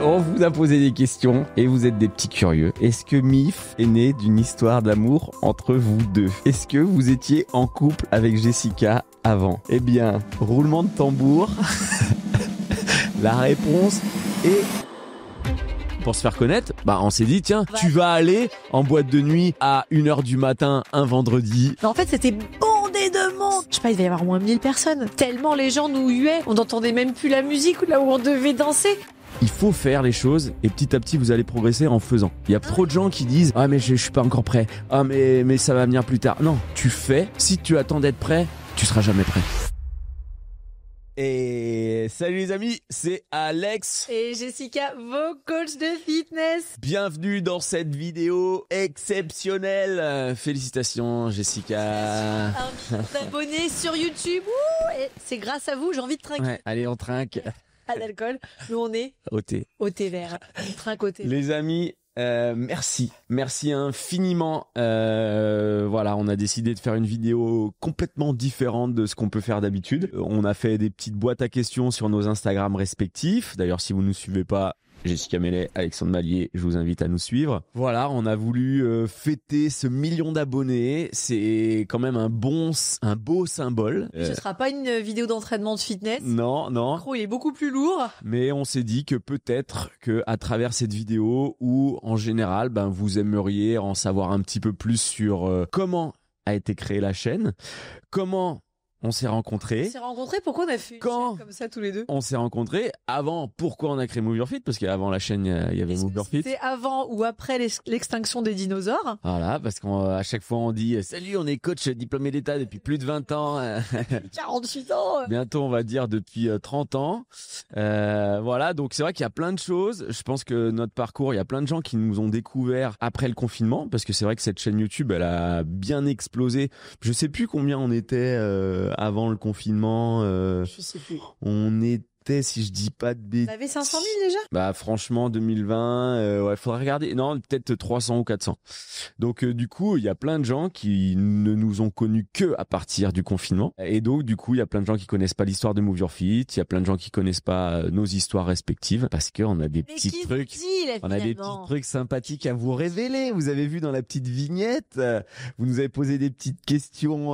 On vous a posé des questions et vous êtes des petits curieux. Est-ce que Mif est né d'une histoire d'amour entre vous deux? Est-ce que vous étiez en couple avec Jessica avant? Eh bien, roulement de tambour. La réponse est... Pour se faire connaître, on s'est dit, tiens, tu vas aller en boîte de nuit à 1h du matin un vendredi. Mais en fait, c'était bondé de monde. Je sais pas, il devait y avoir au moins 1000 personnes. Tellement les gens nous huaient. On n'entendait même plus la musique là où on devait danser. Il faut faire les choses et petit à petit vous allez progresser en faisant. Il y a trop de gens qui disent ah mais je suis pas encore prêt. Ah mais ça va venir plus tard. Non, tu fais. Si tu attends d'être prêt, tu seras jamais prêt. Et salut les amis, c'est Alex et Jessica, vos coachs de fitness. Bienvenue dans cette vidéo exceptionnelle. Félicitations Jessica. D'abonnés sur YouTube. Ouh, et c'est grâce à vous, j'ai envie de trinquer. Ouais, allez on trinque. Pas d'alcool, nous on est au thé. Au thé vert. On trinque au thé. Les amis, merci infiniment. Voilà, on a décidé de faire une vidéo complètement différente de ce qu'on peut faire d'habitude. On a fait des petites boîtes à questions sur nos Instagram respectifs. D'ailleurs, si vous ne nous suivez pas, Jessica Mellet, Alexandre Malier, je vous invite à nous suivre. Voilà, on a voulu fêter ce 1 million d'abonnés. C'est quand même un beau symbole. Ce sera pas une vidéo d'entraînement de fitness. Non. Le micro, il est beaucoup plus lourd. Mais on s'est dit que peut-être que à travers cette vidéo, ou en général, vous aimeriez en savoir un petit peu plus sur comment a été créée la chaîne, comment on s'est rencontrés. On s'est rencontrés, pourquoi on a fait une chaîne comme ça tous les deux? On s'est rencontrés avant, pourquoi on a créé Move Your Fit? Parce qu'avant la chaîne, il y avait Move Your Fit. C'était avant ou après l'extinction des dinosaures? Voilà, parce qu'à chaque fois on dit salut, on est coach diplômé d'État depuis plus de 20 ans. 48 ans. Bientôt on va dire depuis 30 ans. Voilà, donc c'est vrai qu'il y a plein de choses. Je pense que notre parcours, il y a plein de gens qui nous ont découvert après le confinement, parce que c'est vrai que cette chaîne YouTube, elle a bien explosé. Je sais plus combien on était avant le confinement. Je sais plus. On était, si je dis pas de bêtises. On avait 500 000 déjà? Franchement, 2020, ouais, faudrait regarder. Non, peut-être 300 ou 400. Donc, du coup, il y a plein de gens qui ne nous ont connus que à partir du confinement. Et donc, du coup, il y a plein de gens qui connaissent pas l'histoire de Move Your Fit. Il y a plein de gens qui connaissent pas nos histoires respectives parce qu'on a des petits trucs. On a des petits trucs sympathiques à vous révéler. Vous avez vu dans la petite vignette, vous nous avez posé des petites questions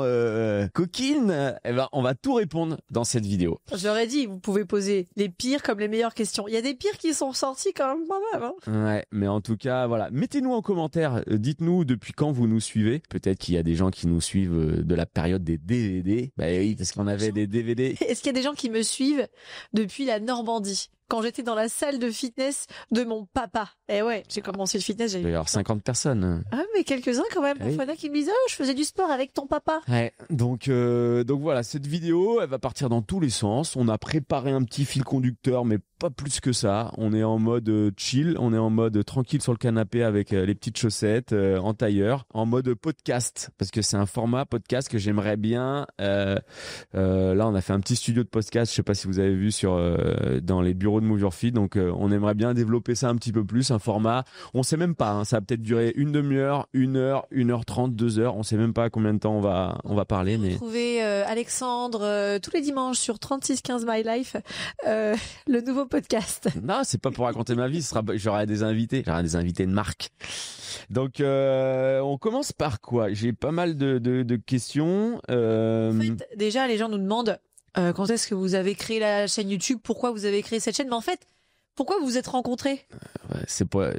coquines. Eh ben, on va tout répondre dans cette vidéo. J'aurais dit, vous pouvez poser les pires comme les meilleures questions. Il y a des pires qui sont sortis quand même pas mal. Ouais, mais en tout cas, voilà. Mettez-nous en commentaire, dites-nous depuis quand vous nous suivez. Peut-être qu'il y a des gens qui nous suivent de la période des DVD. Bah oui, parce qu'on avait des DVD. Est-ce qu'il y a des gens qui me suivent depuis la Normandie? Quand j'étais dans la salle de fitness de mon papa. Eh ouais, j'ai commencé le fitness. Il y a 50 personnes. Ah, mais quelques-uns quand même. Oui. Il y en a qui me disent, oh, je faisais du sport avec ton papa. Ouais, donc voilà, cette vidéo, elle va partir dans tous les sens. On a préparé un petit fil conducteur, mais pas plus que ça. On est en mode chill, on est en mode tranquille sur le canapé avec les petites chaussettes en tailleur, en mode podcast, parce que c'est un format podcast que j'aimerais bien. Là, on a fait un petit studio de podcast, je sais pas si vous avez vu dans les bureaux de Move Your Fit, donc on aimerait bien développer ça un petit peu plus, un format, on sait même pas, ça va peut-être durer une demi-heure, 1h, 1h30, 2h, on sait même pas combien de temps on va parler. Mais Retrouvez Alexandre tous les dimanches sur 3615 My Life, le nouveau podcast. Non, c'est pas pour raconter ma vie, j'aurai des invités de marque. Donc on commence par quoi? J'ai pas mal de questions. En fait, déjà les gens nous demandent quand est-ce que vous avez créé la chaîne YouTube, pourquoi vous avez créé cette chaîne, mais en fait, pourquoi vous vous êtes rencontrés? C'est vrai.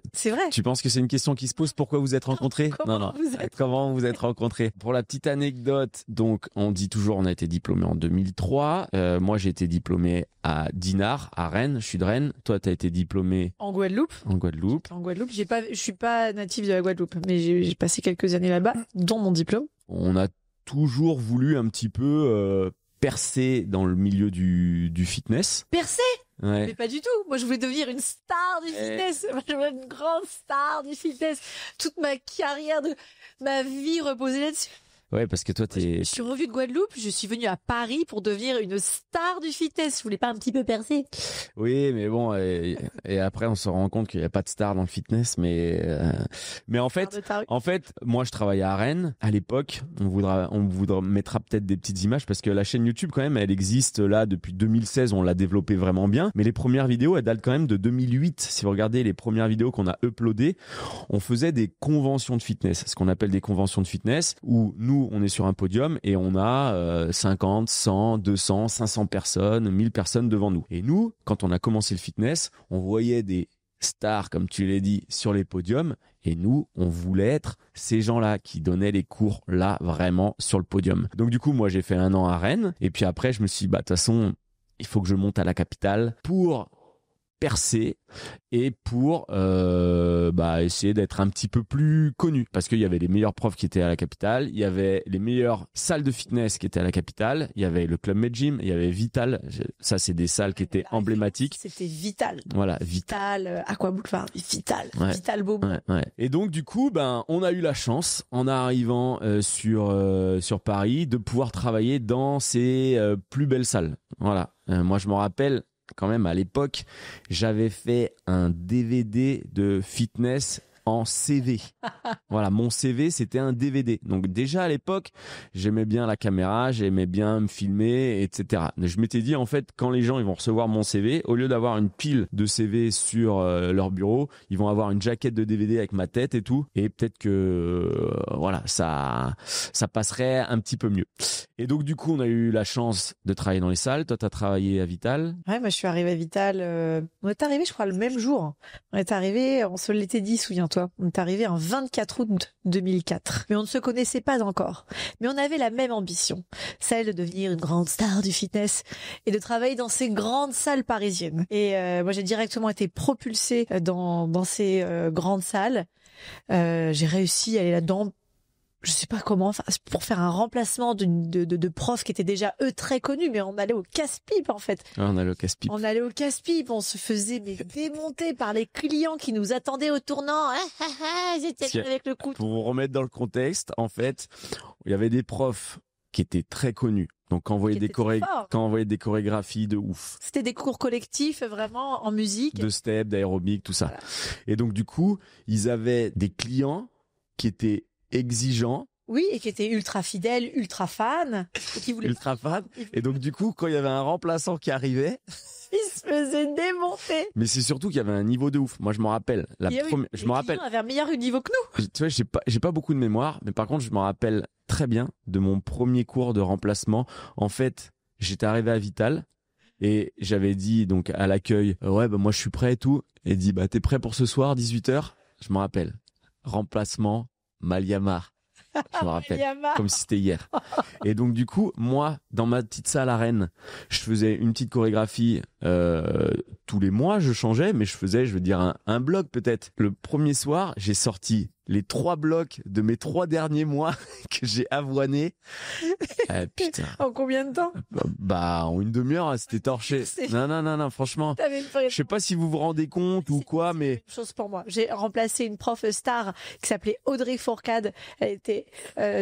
Tu penses que c'est une question qui se pose, pourquoi vous êtes rencontrés? Non. Comment vous êtes rencontrés? Pour la petite anecdote, donc on dit toujours on a été diplômé en 2003. Moi j'ai été diplômé à Dinard, à Rennes. Je suis de Rennes. Toi t'as été diplômé en Guadeloupe. En Guadeloupe. Je suis pas natif de la Guadeloupe, mais j'ai passé quelques années là-bas, dont mon diplôme. On a toujours voulu un petit peu percer dans le milieu du fitness. Percer? Ouais. Mais pas du tout. Moi, je voulais devenir une star du fitness. Moi, je voulais être une grande star du fitness. Toute ma carrière ma vie reposait là-dessus. Ouais, parce que toi, Je suis revenue de Guadeloupe, je suis venue à Paris pour devenir une star du fitness. Je voulais pas un petit peu percer. Oui, mais bon, et après, on se rend compte qu'il n'y a pas de star dans le fitness, mais en fait, moi, je travaillais à Rennes à l'époque. On voudra mettra peut-être des petites images parce que la chaîne YouTube, quand même, elle existe là depuis 2016. On l'a développée vraiment bien, mais les premières vidéos, elles datent quand même de 2008. Si vous regardez les premières vidéos qu'on a uploadées, on faisait des conventions de fitness, ce qu'on appelle des conventions de fitness, où nous, on est sur un podium et on a 50, 100, 200, 500 personnes, 1000 personnes devant nous. Et nous, quand on a commencé le fitness, on voyait des stars, comme tu l'as dit, sur les podiums. Et nous, on voulait être ces gens-là qui donnaient les cours là, vraiment, sur le podium. Donc du coup, moi, j'ai fait 1 an à Rennes. Et puis après, je me suis dit, de toute façon, il faut que je monte à la capitale pour percer et pour essayer d'être un petit peu plus connu, parce qu'il y avait les meilleurs profs qui étaient à la capitale, il y avait les meilleures salles de fitness qui étaient à la capitale, il y avait le Club Med Gym, il y avait Vital, ça c'est des salles qui étaient emblématiques. C'était Vital. Voilà, Vital, Aqua Boulevard, Vital, ouais. Vital Bobo. Ouais. Et donc du coup, on a eu la chance en arrivant sur Paris de pouvoir travailler dans ces plus belles salles. Voilà. Moi je me rappelle quand même, à l'époque, j'avais fait un DVD de fitness en CV. Voilà, mon CV, c'était un DVD. Donc déjà à l'époque, j'aimais bien la caméra, j'aimais bien me filmer, etc. Je m'étais dit, en fait, quand les gens ils vont recevoir mon CV, au lieu d'avoir une pile de CV sur leur bureau, ils vont avoir une jaquette de DVD avec ma tête et tout. Et peut-être que, ça passerait un petit peu mieux. Et donc, du coup, on a eu la chance de travailler dans les salles. Toi, tu as travaillé à Vital. Ouais, moi, je suis arrivée à Vital. On est arrivé, je crois, le même jour. On est arrivé, on se l'était dit, souviens-toi. On est arrivé un 24 août 2004. Mais on ne se connaissait pas encore. Mais on avait la même ambition. Celle de devenir une grande star du fitness et de travailler dans ces grandes salles parisiennes. Et moi, j'ai directement été propulsée dans ces grandes salles. J'ai réussi à aller là-dedans. Je sais pas comment, pour faire un remplacement de profs qui étaient déjà eux très connus, mais on allait au casse-pipe en fait. Ah, on allait au casse-pipe. On allait au casse-pipe, on se faisait démonter par les clients qui nous attendaient au tournant. Ils étaient avec le couteau. Pour vous remettre dans le contexte, en fait, il y avait des profs qui étaient très connus. Donc quand on voyait des chorégraphies de ouf. C'était des cours collectifs vraiment en musique. De step, d'aérobic, tout ça. Voilà. Et donc du coup, ils avaient des clients qui étaient exigeants. Oui, et qui étaient ultra fidèles, ultra fans. Et qui voulaient ultra fans. Et donc du coup, quand il y avait un remplaçant qui arrivait, ils se faisaient démonter. Mais c'est surtout qu'il y avait un niveau de ouf. Moi, je me rappelle. Je me rappelle. Ils avaient un meilleur niveau que nous. Tu vois, j'ai pas beaucoup de mémoire, mais par contre, je me rappelle très bien de mon premier cours de remplacement. En fait, j'étais arrivé à Vital et j'avais dit donc à l'accueil, moi je suis prêt et tout. Et dit, t'es prêt pour ce soir, 18h? Je me rappelle. Remplacement, Maliamar. Je me rappelle, comme si c'était hier. Et donc du coup, moi, dans ma petite salle à Rennes, je faisais une petite chorégraphie tous les mois, je changeais, mais je faisais, un bloc peut-être. Le premier soir, j'ai sorti les 3 blocs de mes 3 derniers mois que j'ai avoinés. Putain. En combien de temps? En une demi-heure, c'était torché. Non, franchement. Je sais pas si vous vous rendez compte ou quoi, mais. Même chose pour moi. J'ai remplacé une prof star qui s'appelait Audrey Fourcade. Elle était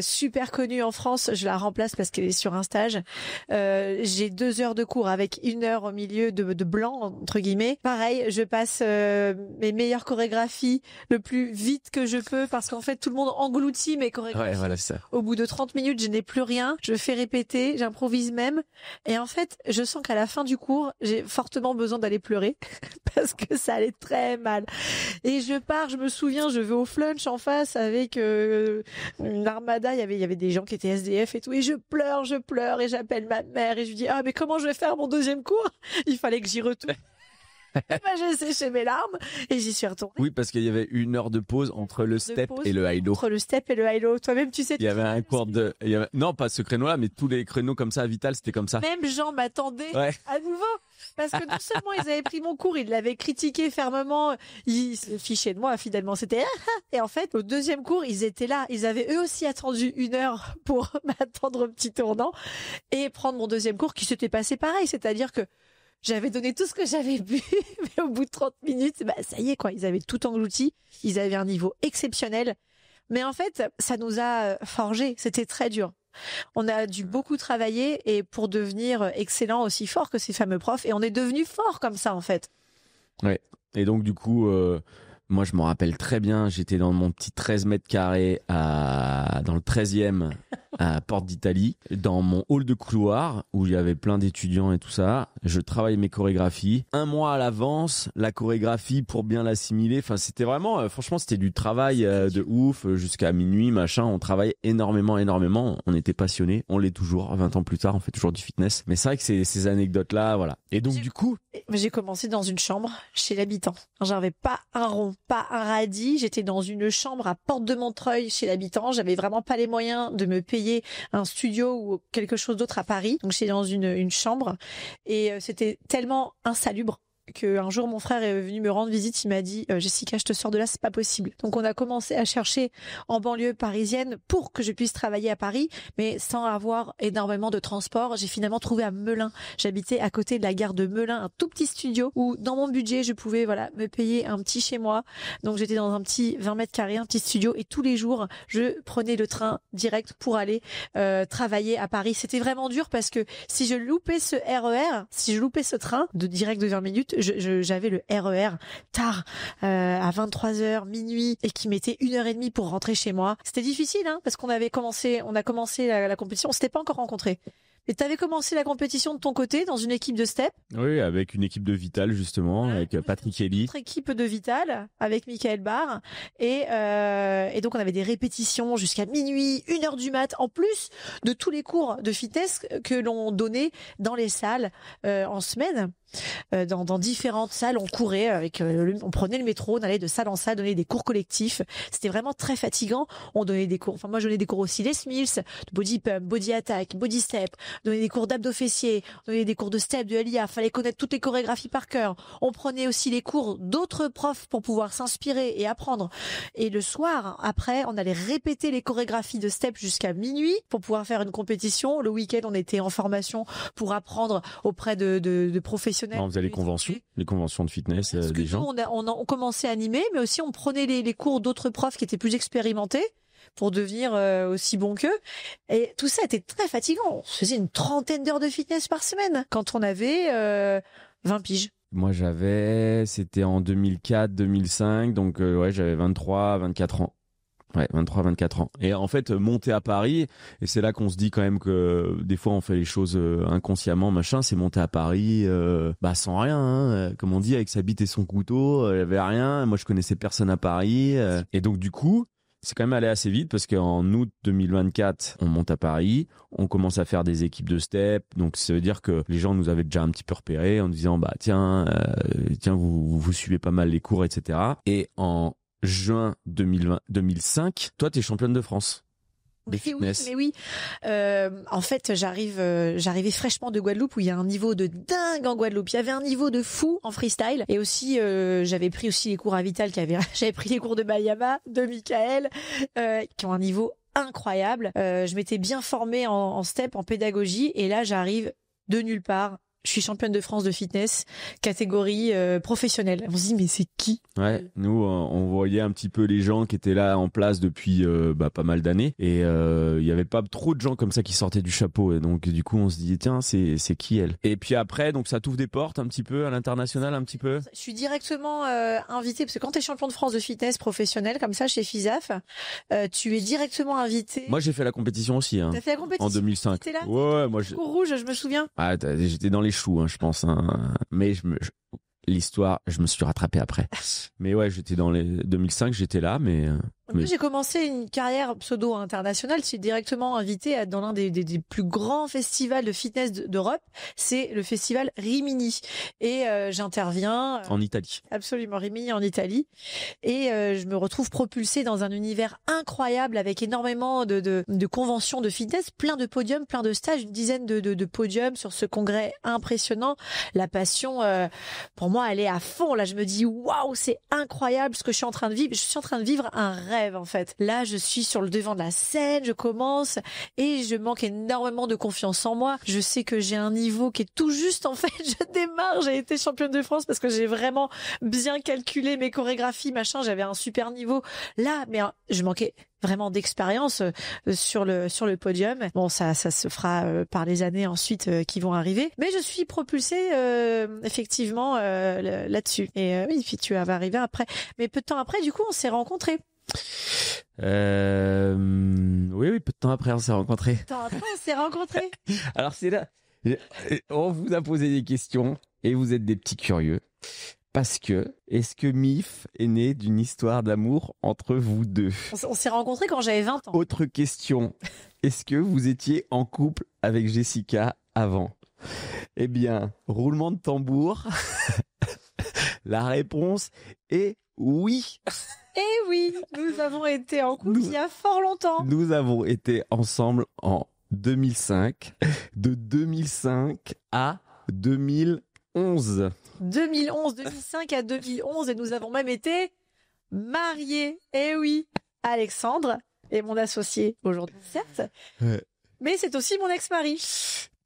super connue en France. Je la remplace parce qu'elle est sur un stage. J'ai 2 heures de cours avec 1 heure au milieu de blanc, entre guillemets. Pareil, je passe mes meilleures chorégraphies le plus vite que je peux parce qu'en fait, tout le monde engloutit mes chorégraphies. Ouais, voilà, ça. Au bout de 30 minutes, je n'ai plus rien. Je fais répéter, j'improvise même. Et en fait, je sens qu'à la fin du cours, j'ai fortement besoin d'aller pleurer parce que ça allait très mal. Et je pars, je me souviens, je vais au flunch en face avec une armada. Il y avait des gens qui étaient SDF et tout. Et je pleure et j'appelle ma mère et je lui dis, mais comment je vais faire mon 2e cours? Il fallait que j'y retourne. J'ai séché mes larmes et j'y suis retournée. Oui, parce qu'il y avait 1 heure de pause entre le step et le high-low. Entre le step et le high-low. Toi-même, tu sais. Il y avait un cours non, pas ce créneau-là, mais tous les créneaux comme ça à Vital, c'était comme ça. Même Jean m'attendait à nouveau. Parce que non seulement ils avaient pris mon cours, ils l'avaient critiqué fermement, ils se fichaient de moi, finalement, c'était et en fait, au 2e cours, ils étaient là. Ils avaient eux aussi attendu 1 heure pour m'attendre au petit tournant et prendre mon 2e cours qui s'était passé pareil. C'est-à-dire que j'avais donné tout ce que j'avais bu, mais au bout de 30 minutes, ça y est, quoi. Ils avaient tout englouti. Ils avaient un niveau exceptionnel. Mais en fait, ça nous a forgé. C'était très dur. On a dû beaucoup travailler et pour devenir excellent, aussi fort que ces fameux profs. Et on est devenu fort comme ça, en fait. Ouais. Et donc, du coup, moi, je m'en rappelle très bien. J'étais dans mon petit 13 mètres carrés dans le 13e à Porte d'Italie, dans mon hall de couloir où il y avait plein d'étudiants et tout ça. Je travaillais mes chorégraphies. 1 mois à l'avance, la chorégraphie pour bien l'assimiler. Enfin, c'était vraiment, franchement, c'était du travail de ouf jusqu'à minuit, machin. On travaillait énormément. On était passionnés. On l'est toujours. 20 ans plus tard, on fait toujours du fitness. Mais c'est vrai que c'est ces anecdotes-là, voilà. Et donc, du coup, j'ai commencé dans une chambre chez l'habitant. J'avais pas un rond, pas un radis. J'étais dans une chambre à Porte de Montreuil chez l'habitant. J'avais vraiment pas les moyens de me payer un studio ou quelque chose d'autre à Paris. Donc j'étais dans une chambre et c'était tellement insalubre qu'un jour mon frère est venu me rendre visite, il m'a dit Jessica, je te sors de là, c'est pas possible. Donc on a commencé à chercher en banlieue parisienne pour que je puisse travailler à Paris, mais sans avoir énormément de transport. J'ai finalement trouvé à Melun. J'habitais à côté de la gare de Melun, un tout petit studio où dans mon budget je pouvais me payer un petit chez moi. Donc j'étais dans un petit 20 mètres carrés, un petit studio, et tous les jours je prenais le train direct pour aller travailler à Paris. C'était vraiment dur parce que si je loupais ce RER, si je loupais ce train de direct de 20 minutes, j'avais le RER tard, à 23h, minuit, et qui mettait 1h30 pour rentrer chez moi. C'était difficile, parce qu'on a commencé la compétition, on s'était pas encore rencontrés. Et t'avais commencé la compétition de ton côté dans une équipe de step? Oui, avec une équipe de Vital justement, avec Patrick Kelly. Notre équipe de Vital avec Michael Barr et donc on avait des répétitions jusqu'à minuit, 1h du mat, en plus de tous les cours de fitness que l'on donnait dans les salles en semaine. Dans différentes salles, on courait on prenait le métro, on allait de salle en salle donner des cours collectifs. C'était vraiment très fatigant. On donnait des cours, moi je donnais des cours aussi Les Mills, de body pump, body attack, body step, on donnait des cours d'abdos fessiers, on donnait des cours de step, de LIA, fallait connaître toutes les chorégraphies par cœur. On prenait aussi les cours d'autres profs pour pouvoir s'inspirer et apprendre. Et le soir, après, on allait répéter les chorégraphies de step jusqu'à minuit pour pouvoir faire une compétition. Le week-end, on était en formation pour apprendre auprès de professionnels. On faisait les conventions de fitness des gens. On commençait à animer, mais aussi on prenait les cours d'autres profs qui étaient plus expérimentés pour devenir aussi bons qu'eux. Et tout ça était très fatigant. On faisait une 30aine d'heures de fitness par semaine quand on avait 20 piges. Moi, c'était en 2004-2005, donc j'avais 23-24 ans. Ouais, 23-24 ans. Et en fait, monter à Paris, et c'est là qu'on se dit quand même que des fois on fait les choses inconsciemment, machin, c'est monter à Paris sans rien, comme on dit, avec sa bite et son couteau, il y avait rien. Moi, je connaissais personne à Paris. Et donc, du coup, c'est quand même allé assez vite parce qu'en août 2024, on monte à Paris, on commence à faire des équipes de step. Donc, ça veut dire que les gens nous avaient déjà un petit peu repérés en nous disant, tiens, vous suivez pas mal les cours, etc. Et en juin 2005, toi, t'es championne de France. Mais oui. En fait, j'arrivais fraîchement de Guadeloupe où il y a un niveau de dingue en Guadeloupe. Il y avait un niveau de fou en freestyle. Et aussi, j'avais pris aussi les cours à Vital j'avais pris les cours de Mayama, de Michael, qui ont un niveau incroyable. Je m'étais bien formée en step, en pédagogie. Et là, j'arrive de nulle part. Je suis championne de France de fitness, catégorie professionnelle. On se dit, mais c'est qui? Ouais, nous, on voyait un petit peu les gens qui étaient là en place depuis pas mal d'années. Et il y avait pas trop de gens comme ça qui sortaient du chapeau. Et donc, du coup, on se dit, tiens, c'est qui elle? Et puis après, donc ça t'ouvre des portes un petit peu à l'international, un petit peu? Je suis directement invitée, parce que quand tu es champion de France de fitness professionnel, comme ça, chez FISAF, tu es directement invité. Moi, j'ai fait la compétition aussi. T'as fait la compétition? En 2005. T'étais là? Ouais, moi Cours rouge, je me souviens. Ah, j'étais dans les choux, je pense. Mais l'histoire, je me suis rattrapé après. Mais ouais, j'étais dans les 2005, j'étais là, mais. Moi, j'ai commencé une carrière pseudo internationale. Je suis directement invitée dans l'un des plus grands festivals de fitness d'Europe. C'est le festival Rimini. Et j'interviens. En Italie. Absolument, Rimini en Italie. Et je me retrouve propulsée dans un univers incroyable avec énormément de conventions de fitness, plein de podiums, plein de stages, une dizaine de podiums sur ce congrès impressionnant. La passion, pour moi, elle est à fond. Là, je me dis, waouh, c'est incroyable ce que je suis en train de vivre. Je suis en train de vivre un rêve. rêve en fait. Là, je suis sur le devant de la scène, je commence et je manque énormément de confiance en moi. Je sais que j'ai un niveau qui est tout juste en fait. Je démarre, j'ai été championne de France parce que j'ai vraiment bien calculé mes chorégraphies, machin. J'avais un super niveau là, mais je manquais vraiment d'expérience sur le podium. Bon, ça se fera par les années ensuite qui vont arriver. Mais je suis propulsée effectivement là-dessus. Et oui, puis tu vas arriver après. Mais peu de temps après, du coup, on s'est rencontrés. Oui, peu de temps après, on s'est rencontrés. Peu de temps après, on s'est rencontrés. Alors c'est là, on vous a posé des questions et vous êtes des petits curieux. Parce que, est-ce que MIF est né d'une histoire d'amour entre vous deux? On s'est rencontrés quand j'avais 20 ans. Autre question, est-ce que vous étiez en couple avec Jessica avant? Eh bien, roulement de tambour, la réponse est oui. Eh oui, nous avons été en couple il y a fort longtemps. Nous avons été ensemble en 2005, de 2005 à 2011. 2005 à 2011 et nous avons même été mariés. Eh oui, Alexandre est mon associé aujourd'hui, certes, mais c'est aussi mon ex-mari.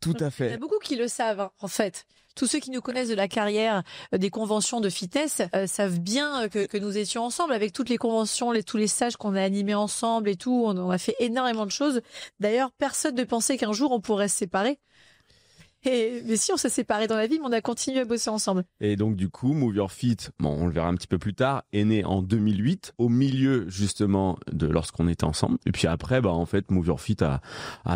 Tout à Il y en fait. a beaucoup qui le savent, hein, en fait. Tous ceux qui nous connaissent de la carrière des conventions de fitness savent bien que nous étions ensemble avec toutes les conventions, tous les stages qu'on a animés ensemble et tout. On a fait énormément de choses. D'ailleurs, personne ne pensait qu'un jour on pourrait se séparer. Mais si, on s'est séparés dans la vie, mais on a continué à bosser ensemble. Et donc du coup, Move Your Fit, bon, on le verra un petit peu plus tard, est né en 2008, au milieu justement de lorsqu'on était ensemble. Et puis après, en fait, Move Your Fit a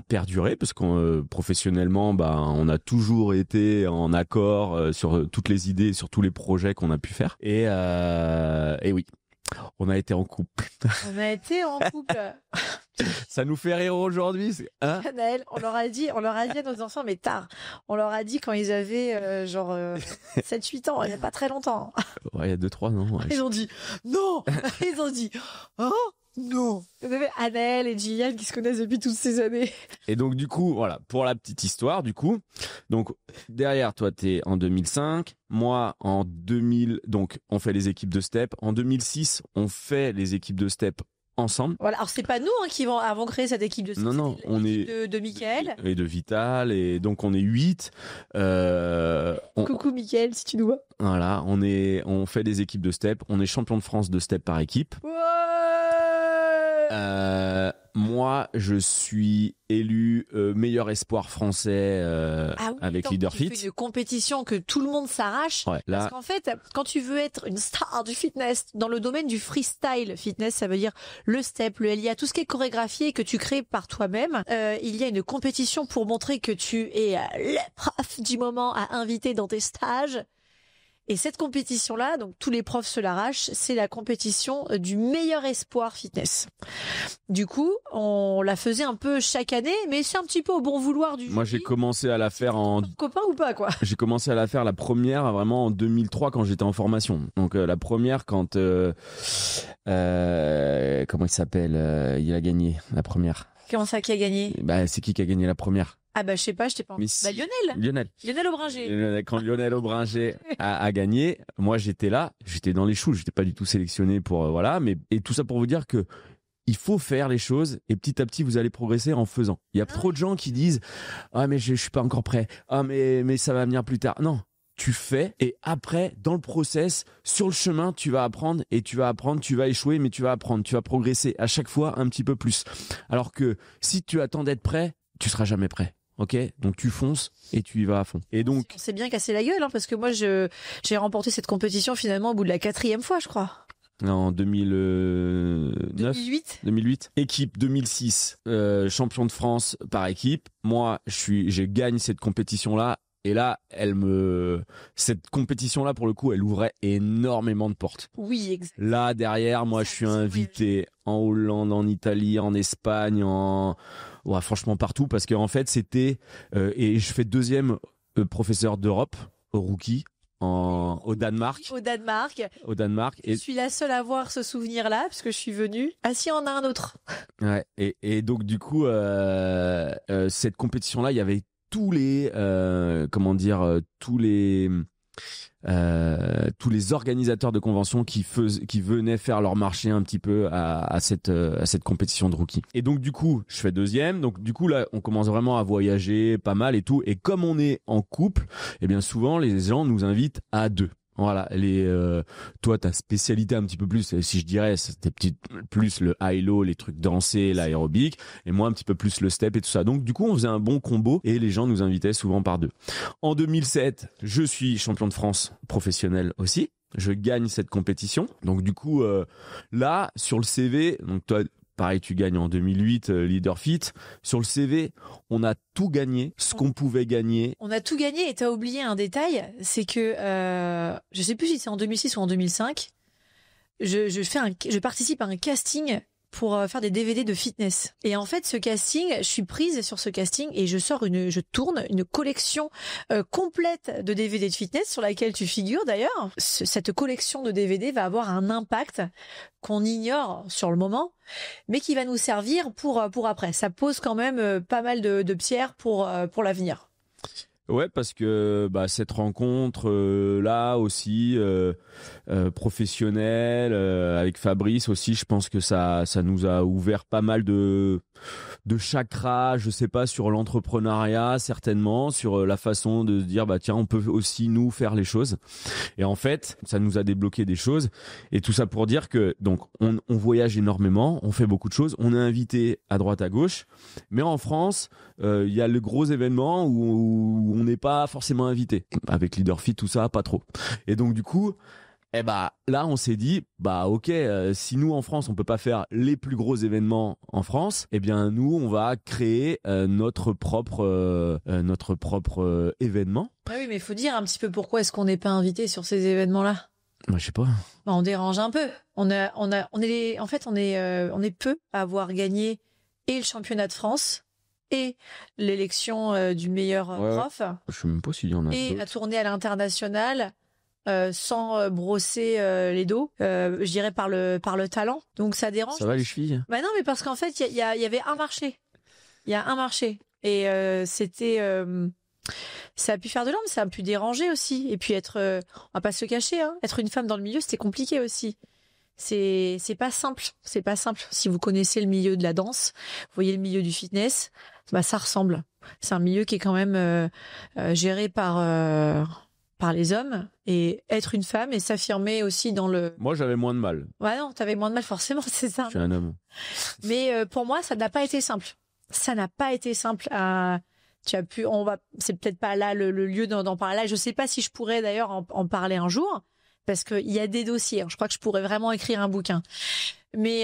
perduré parce qu'on professionnellement, on a toujours été en accord sur toutes les idées, sur tous les projets qu'on a pu faire. Et oui, on a été en couple. On a été en couple. Ça nous fait rire aujourd'hui, hein? Naël, on leur a dit à nos enfants, mais tard. On leur a dit quand ils avaient 7-8 ans, il n'y a pas très longtemps. Ouais, il y a 2-3 ans. Ouais. Ils ont dit non. Ils ont dit oh non. Vous avez Anaël et Gillian qui se connaissent depuis toutes ces années. Et donc du coup, voilà, pour la petite histoire, du coup, donc derrière toi, t'es en 2005, moi en 2000, donc on fait les équipes de step. En 2006, on fait les équipes de step ensemble. Voilà, alors c'est pas nous qui avons créé cette équipe de step. Non, on est de Mickaël et de Vital, et donc on est 8. Coucou Mickaël, si tu nous vois. Voilà, on fait des équipes de step, on est champion de France de step par équipe. Ouais. Moi, je suis élu meilleur espoir français avec Leader Fit. C'est une compétition que tout le monde s'arrache. Ouais, là... Parce qu'en fait, quand tu veux être une star du fitness, dans le domaine du freestyle fitness, ça veut dire le step, le LIA, tout ce qui est chorégraphié et que tu crées par toi-même, il y a une compétition pour montrer que tu es le prof du moment à inviter dans tes stages. Et cette compétition-là, donc tous les profs se l'arrachent, c'est la compétition du meilleur espoir fitness. Du coup, on la faisait un peu chaque année, mais c'est un petit peu au bon vouloir du jury. Moi, j'ai commencé à la faire en... Copain ou pas, quoi. J'ai commencé à la faire la première vraiment en 2003 quand j'étais en formation. Donc la première quand... comment il s'appelle il a gagné la première. Comment ça, qui a gagné? C'est qui a gagné la première? Ah je sais pas, je t'ai pas... Lionel Aubringer. Quand Lionel Aubringer a gagné, moi j'étais là, j'étais dans les choux, j'étais pas du tout sélectionné pour voilà, mais et tout ça pour vous dire que il faut faire les choses et petit à petit vous allez progresser en faisant. Il y a trop de gens qui disent mais je suis pas encore prêt. Mais ça va venir plus tard. Non, tu fais et après dans le process, sur le chemin, tu vas apprendre, tu vas échouer mais tu vas apprendre, tu vas progresser à chaque fois un petit peu plus. Alors que si tu attends d'être prêt, tu seras jamais prêt. Ok, donc tu fonces et tu y vas à fond. Et donc, on s'est bien cassé la gueule, parce que moi j'ai remporté cette compétition finalement au bout de la 4e fois, je crois. En 2008. Équipe 2006, champion de France par équipe. Moi, je gagne cette compétition-là. Et là, cette compétition-là, pour le coup, elle ouvrait énormément de portes. Oui, exactement. Là, derrière, moi, je suis invité en Hollande, en Italie, en Espagne, franchement partout, parce qu'en fait, c'était, et je fais 2e professeur d'Europe, rookie, au Danemark. Au Danemark. Et je suis la seule à avoir ce souvenir-là, parce que je suis venue. Ah si, on a un autre. Ouais. Et donc, du coup, cette compétition-là, il y avait tous les tous les organisateurs de conventions qui venaient faire leur marché un petit peu à cette compétition de rookie. Et donc du coup, je fais deuxième. Donc du coup là, on commence vraiment à voyager pas mal et tout. Et comme on est en couple, eh bien souvent les gens nous invitent à deux. Voilà, toi ta spécialité un petit peu plus, si je dirais, c'était plus le high-low, les trucs dansés, l'aérobic, et moi un petit peu plus le step et tout ça. Donc du coup, on faisait un bon combo et les gens nous invitaient souvent par deux. En 2007, je suis champion de France professionnel aussi. Je gagne cette compétition. Donc du coup, là sur le CV, donc toi pareil, tu gagnes en 2008 Leader Fit. Sur le CV, on a tout gagné, ce qu'on pouvait gagner. On a tout gagné et t'as oublié un détail, c'est que je sais plus si c'est en 2006 ou en 2005. Je participe à un casting pour faire des DVD de fitness. Et en fait, ce casting, je suis prise sur ce casting et je tourne une collection complète de DVD de fitness sur laquelle tu figures d'ailleurs. Cette collection de DVD va avoir un impact qu'on ignore sur le moment, mais qui va nous servir pour après. Ça pose quand même pas mal de pierres pour l'avenir. Ouais, parce que cette rencontre là aussi professionnelle avec Fabrice aussi, je pense que ça nous a ouvert pas mal de chakras, je sais pas, sur l'entrepreneuriat certainement, sur la façon de se dire tiens, on peut aussi nous faire les choses. Et en fait, ça nous a débloqué des choses et tout ça pour dire que donc on voyage énormément, on fait beaucoup de choses, on est invité à droite à gauche, mais en France, il y a le gros événement où on n'est pas forcément invité. Avec Leader Fit, tout ça, pas trop. Et donc du coup, là on s'est dit ok, si nous en France on peut pas faire les plus gros événements en France, nous on va créer notre propre événement. Ah oui, mais il faut dire un petit peu pourquoi est-ce qu'on n'est pas invité sur ces événements-là. Je sais pas. On dérange un peu. On est peu à avoir gagné et le championnat de France et l'élection du meilleur prof. Je sais même pas s'il y en a. Et à tourner à l'international. Sans brosser les dos, je dirais par le talent. Donc ça dérange. Ça va les chevilles? Non, mais parce qu'en fait il y avait un marché. Il y a un marché et c'était ça a pu faire de l'ombre, ça a pu déranger aussi. Et puis on va pas se le cacher, hein, être une femme dans le milieu, c'était compliqué aussi. C'est pas simple. C'est pas simple. Si vous connaissez le milieu de la danse, vous voyez le milieu du fitness, ça ressemble. C'est un milieu qui est quand même géré par les hommes, et être une femme et s'affirmer aussi dans le... Moi, j'avais moins de mal. Ouais, non, t'avais moins de mal forcément, c'est ça. Je suis un homme. Mais pour moi, ça n'a pas été simple. Ça n'a pas été simple c'est peut-être pas là le lieu d'en parler là. Je sais pas si je pourrais d'ailleurs en parler un jour, parce qu'il y a des dossiers. Je crois que je pourrais vraiment écrire un bouquin. Mais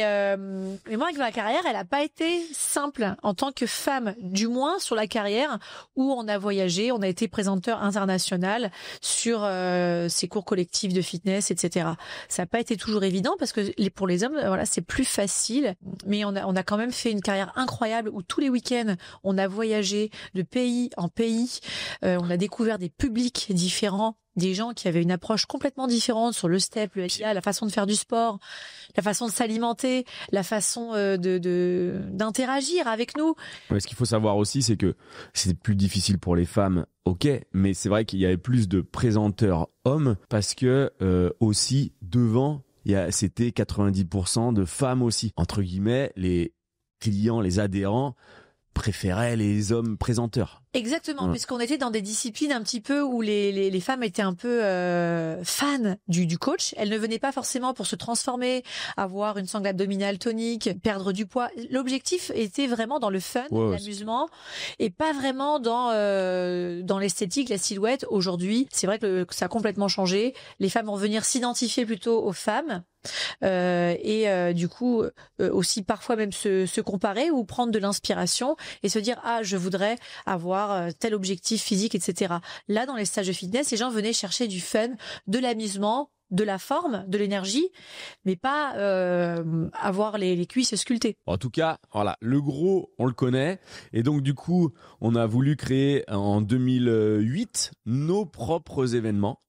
moi, avec ma carrière, elle a pas été simple en tant que femme, du moins sur la carrière où on a voyagé, on a été présenteur international sur ces cours collectifs de fitness, etc. Ça n'a pas été toujours évident parce que pour les hommes, voilà, c'est plus facile. Mais on a quand même fait une carrière incroyable où tous les week-ends, on a voyagé de pays en pays. On a découvert des publics différents, des gens qui avaient une approche complètement différente sur le step, le LIA, la façon de faire du sport, la façon de s'alimenter, la façon d'interagir avec nous. Ouais, ce qu'il faut savoir aussi, c'est que c'est plus difficile pour les femmes, ok, mais c'est vrai qu'il y avait plus de présenteurs hommes parce que aussi devant, c'était 90% de femmes aussi. Entre guillemets, les clients, les adhérents préféraient les hommes présenteurs. Exactement, puisqu'on était dans des disciplines un petit peu où les femmes étaient un peu fans du coach. Elles ne venaient pas forcément pour se transformer, avoir une sangle abdominale tonique, perdre du poids. L'objectif était vraiment dans le fun, l'amusement, et pas vraiment dans l'esthétique, la silhouette. Aujourd'hui, c'est vrai que ça a complètement changé. Les femmes vont venir s'identifier plutôt aux femmes. Du coup aussi parfois même se comparer ou prendre de l'inspiration et se dire je voudrais avoir tel objectif physique, etc. Là, dans les stages de fitness, les gens venaient chercher du fun, de l'amusement, de la forme, de l'énergie, mais pas avoir les cuisses sculptées. En tout cas, voilà, le gros, on le connaît. Et donc, du coup, on a voulu créer en 2008 nos propres événements.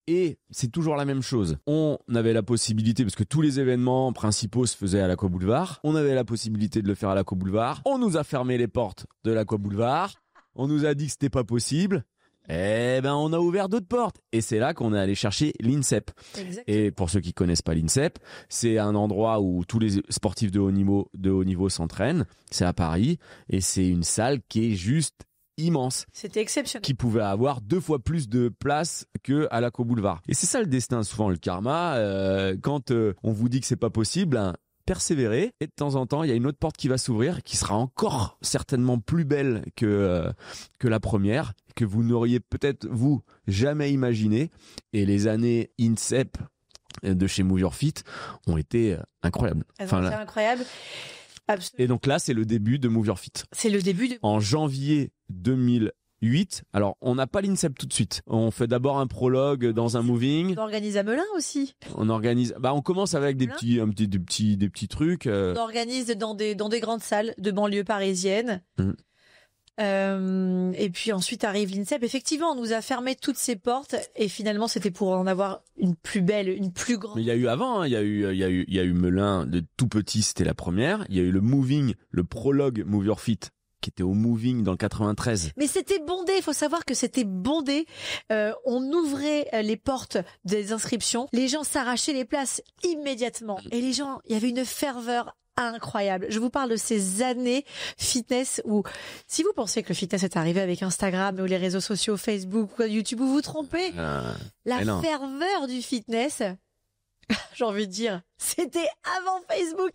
Et c'est toujours la même chose. On avait la possibilité, parce que tous les événements principaux se faisaient à l'Aqua Boulevard, on avait la possibilité de le faire à l'Aqua Boulevard. On nous a fermé les portes de l'Aqua Boulevard. On nous a dit que c'était pas possible. Eh ben, on a ouvert d'autres portes. Et c'est là qu'on est allé chercher l'INSEP. Exactement. Et pour ceux qui connaissent pas l'INSEP, c'est un endroit où tous les sportifs de haut niveau s'entraînent. C'est à Paris. Et c'est une salle qui est juste immense. C'était exceptionnel. Qui pouvait avoir 2 fois plus de place que à l'Aco Boulevard. Et c'est ça le destin, souvent le karma. Quand on vous dit que c'est pas possible, hein, persévérer, et de temps en temps il y a une autre porte qui va s'ouvrir qui sera encore certainement plus belle que la première, que vous n'auriez peut-être vous jamais imaginé. Et les années INSEP de chez Move Your Fit ont été incroyables. C'est incroyable. Absolument. Et donc là c'est le début de Move Your Fit. C'est le début de... En janvier 2008. Alors, on n'a pas l'INSEP tout de suite. On fait d'abord un prologue dans un moving. On organise à Melun aussi. On commence avec des petits trucs. On organise dans des grandes salles de banlieue parisienne. Et puis ensuite arrive l'INSEP. Effectivement, on nous a fermé toutes ces portes et finalement c'était pour en avoir une plus belle, une plus grande. Mais il y a eu avant, hein. Il y a eu Melun de tout petit, c'était la première. Il y a eu le moving, le prologue Move Your Fit, qui était au moving dans le 93. Mais c'était bondé, il faut savoir que c'était bondé. On ouvrait les portes des inscriptions, les gens s'arrachaient les places immédiatement. Et les gens, il y avait une ferveur incroyable. Je vous parle de ces années fitness où, si vous pensez que le fitness est arrivé avec Instagram ou les réseaux sociaux, Facebook ou YouTube, vous vous trompez. La ferveur du fitness, j'ai envie de dire, c'était avant Facebook.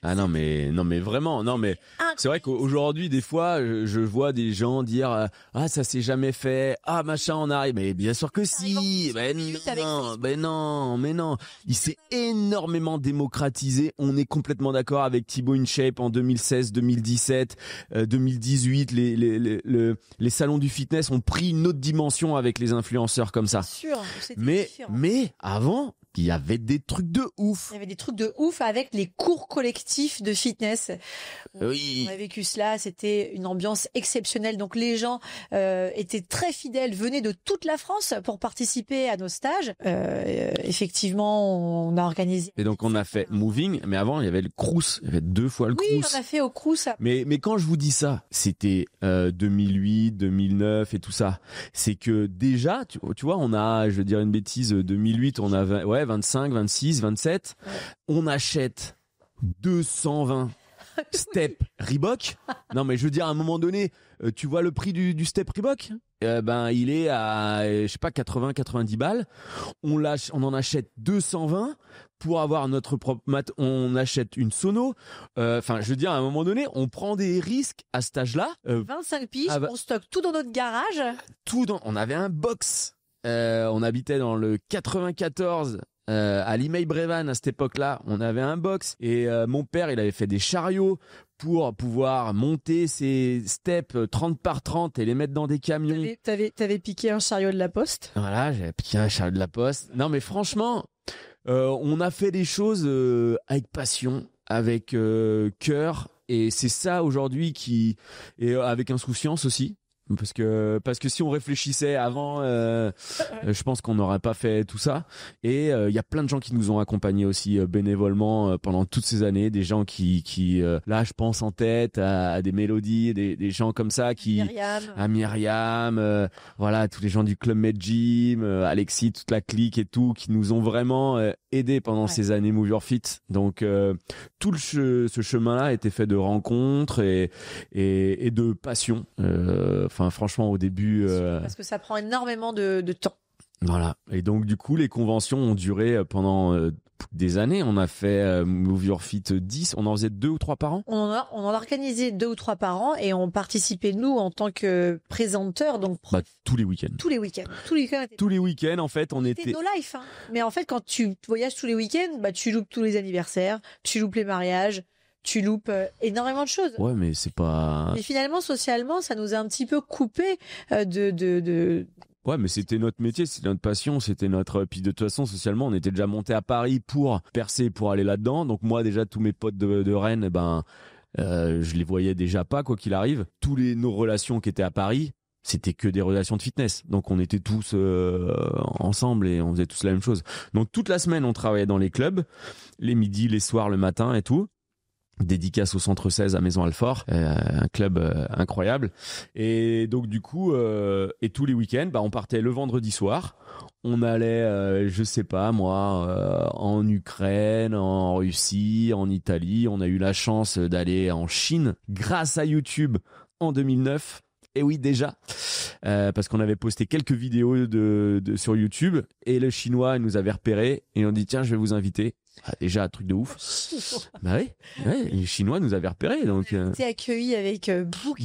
Ah non mais vraiment, non mais c'est vrai qu'aujourd'hui des fois je vois des gens dire ah ça s'est jamais fait, ah machin on arrive, mais bien sûr que si, mais non, il s'est énormément démocratisé, on est complètement d'accord avec Thibaut InShape en 2016, 2017, 2018, les salons du fitness ont pris une autre dimension avec les influenceurs comme ça. Sûr, mais avant il y avait des trucs de ouf. Il y avait des trucs de ouf avec les cours collectifs de fitness. Oui. On a vécu cela, c'était une ambiance exceptionnelle. Donc les gens étaient très fidèles, venaient de toute la France pour participer à nos stages. Effectivement, on a organisé. Et donc on a fait moving, mais avant il y avait le Crous, il y avait 2 fois le Crous. Oui, on a fait au Crous. Mais quand je vous dis ça, c'était 2008, 2009 et tout ça. C'est que déjà, tu vois, on a, je veux dire une bêtise, 2008, on a 25, 26, 27. Ouais. On achète 220 Step Reebok. Non, mais je veux dire, à un moment donné, tu vois le prix du Step Reebok, il est à, je sais pas, 80-90 balles. On en achète 220 pour avoir notre propre mat. On achète une sono. Je veux dire, à un moment donné, on prend des risques à cet âge-là. 25 piges, on stocke tout dans notre garage. On avait un box. On habitait dans le 94. À Limeil-Brévannes à cette époque-là, on avait un box et mon père, il avait fait des chariots pour pouvoir monter ces steps 30 par 30 et les mettre dans des camions. T'avais piqué un chariot de la Poste. Voilà, j'avais piqué un chariot de la Poste. Non mais franchement, on a fait des choses avec passion, avec cœur, et c'est ça aujourd'hui et avec insouciance aussi. Parce que si on réfléchissait avant, je pense qu'on n'aurait pas fait tout ça. Et il y a plein de gens qui nous ont accompagnés aussi bénévolement pendant toutes ces années, des gens qui là je pense en tête à des mélodies, des gens comme ça à Myriam, voilà, tous les gens du Club Med Gym, Alexis, toute la clique et tout, qui nous ont vraiment aidés pendant ces années Move Your Fit. Donc tout ce chemin-là a été fait de rencontres et de passion. Franchement, au début... Parce que ça prend énormément de temps. Voilà. Et donc, du coup, les conventions ont duré pendant des années. On a fait Move Your Fit 10. On en faisait 2 ou 3 par an. On en organisait 2 ou 3 par an et on participait, nous, en tant que présenteurs. Donc, tous les week-ends. Tous les week-ends, en fait, on était... C'était no life. Hein. Mais en fait, quand tu voyages tous les week-ends, tu loupes tous les anniversaires, tu loupes les mariages, tu loupes énormément de choses. Ouais, mais c'est pas... Mais finalement, socialement, ça nous a un petit peu coupé de... Ouais, mais c'était notre métier, c'était notre passion, c'était notre... Puis de toute façon, socialement, on était déjà monté à Paris pour percer, pour aller là-dedans. Donc moi, déjà, tous mes potes de Rennes, je les voyais déjà pas, quoi qu'il arrive. Nos relations qui étaient à Paris, c'était que des relations de fitness. Donc on était tous ensemble et on faisait tous la même chose. Donc toute la semaine, on travaillait dans les clubs, les midis, les soirs, le matin et tout. Dédicace au Centre 16 à Maison-Alfort, un club incroyable. Et donc du coup, et tous les week-ends, on partait le vendredi soir. On allait, je sais pas moi, en Ukraine, en Russie, en Italie. On a eu la chance d'aller en Chine grâce à YouTube en 2009. Et oui, déjà, parce qu'on avait posté quelques vidéos sur YouTube et le Chinois nous avait repérés et on dit tiens, je vais vous inviter. Ah, déjà un truc de ouf. Bah oui, les Chinois nous avaient repérés donc. T'es accueilli avec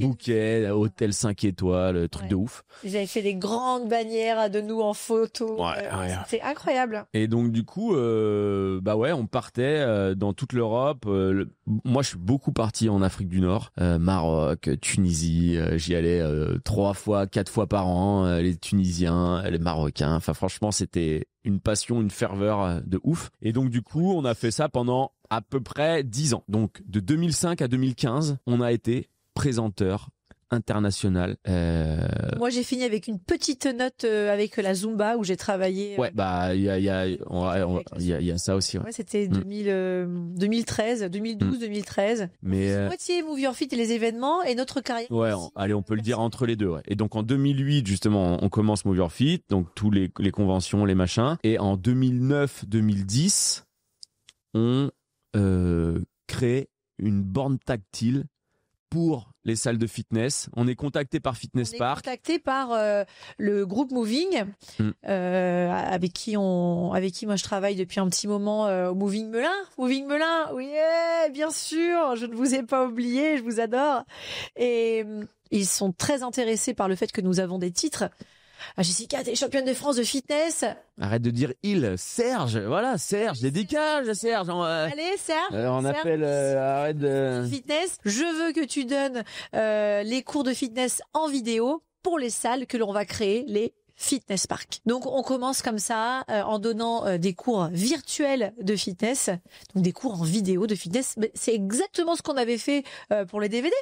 bouquet, hôtel 5 étoiles, truc de ouf. Ils avaient fait des grandes bannières de nous en photo. Ouais. C'était incroyable. Et donc du coup, on partait dans toute l'Europe. Moi, je suis beaucoup parti en Afrique du Nord, Maroc, Tunisie. J'y allais 3 fois, 4 fois par an. Les Tunisiens, les Marocains. Enfin, franchement, c'était une passion, une ferveur de ouf. Et donc du coup, on a fait ça pendant à peu près 10 ans. Donc de 2005 à 2015, on a été présenteur international. Moi, j'ai fini avec une petite note avec la Zumba où j'ai travaillé. Ouais, il y a ça aussi. Ouais. Ouais, c'était 2013, 2012, 2013. Mais moitié Move Your Fit et les événements et notre carrière. Ouais, allez, on peut le dire entre les deux. Ouais. Et donc en 2008, justement, on commence Move Your Fit, donc tous les conventions, les machins. Et en 2009-2010, on crée une borne tactile pour les salles de fitness. On est contacté par Fitness Park. On est contacté par le groupe Moving, avec qui moi je travaille depuis un petit moment au Moving Melun. Moving Melun, oui, bien sûr, je ne vous ai pas oublié, je vous adore. Et ils sont très intéressés par le fait que nous avons des titres. Ah, Jessica, t'es championne de France de fitness. Arrête de dire Serge, voilà, Serge, dédicace, Serge. Allez, Serge. On appelle, arrête de... Fitness. Je veux que tu donnes les cours de fitness en vidéo pour les salles que l'on va créer, les Fitness Park. Donc on commence comme ça en donnant des cours virtuels de fitness, donc des cours en vidéo de fitness. Mais c'est exactement ce qu'on avait fait pour les DVD.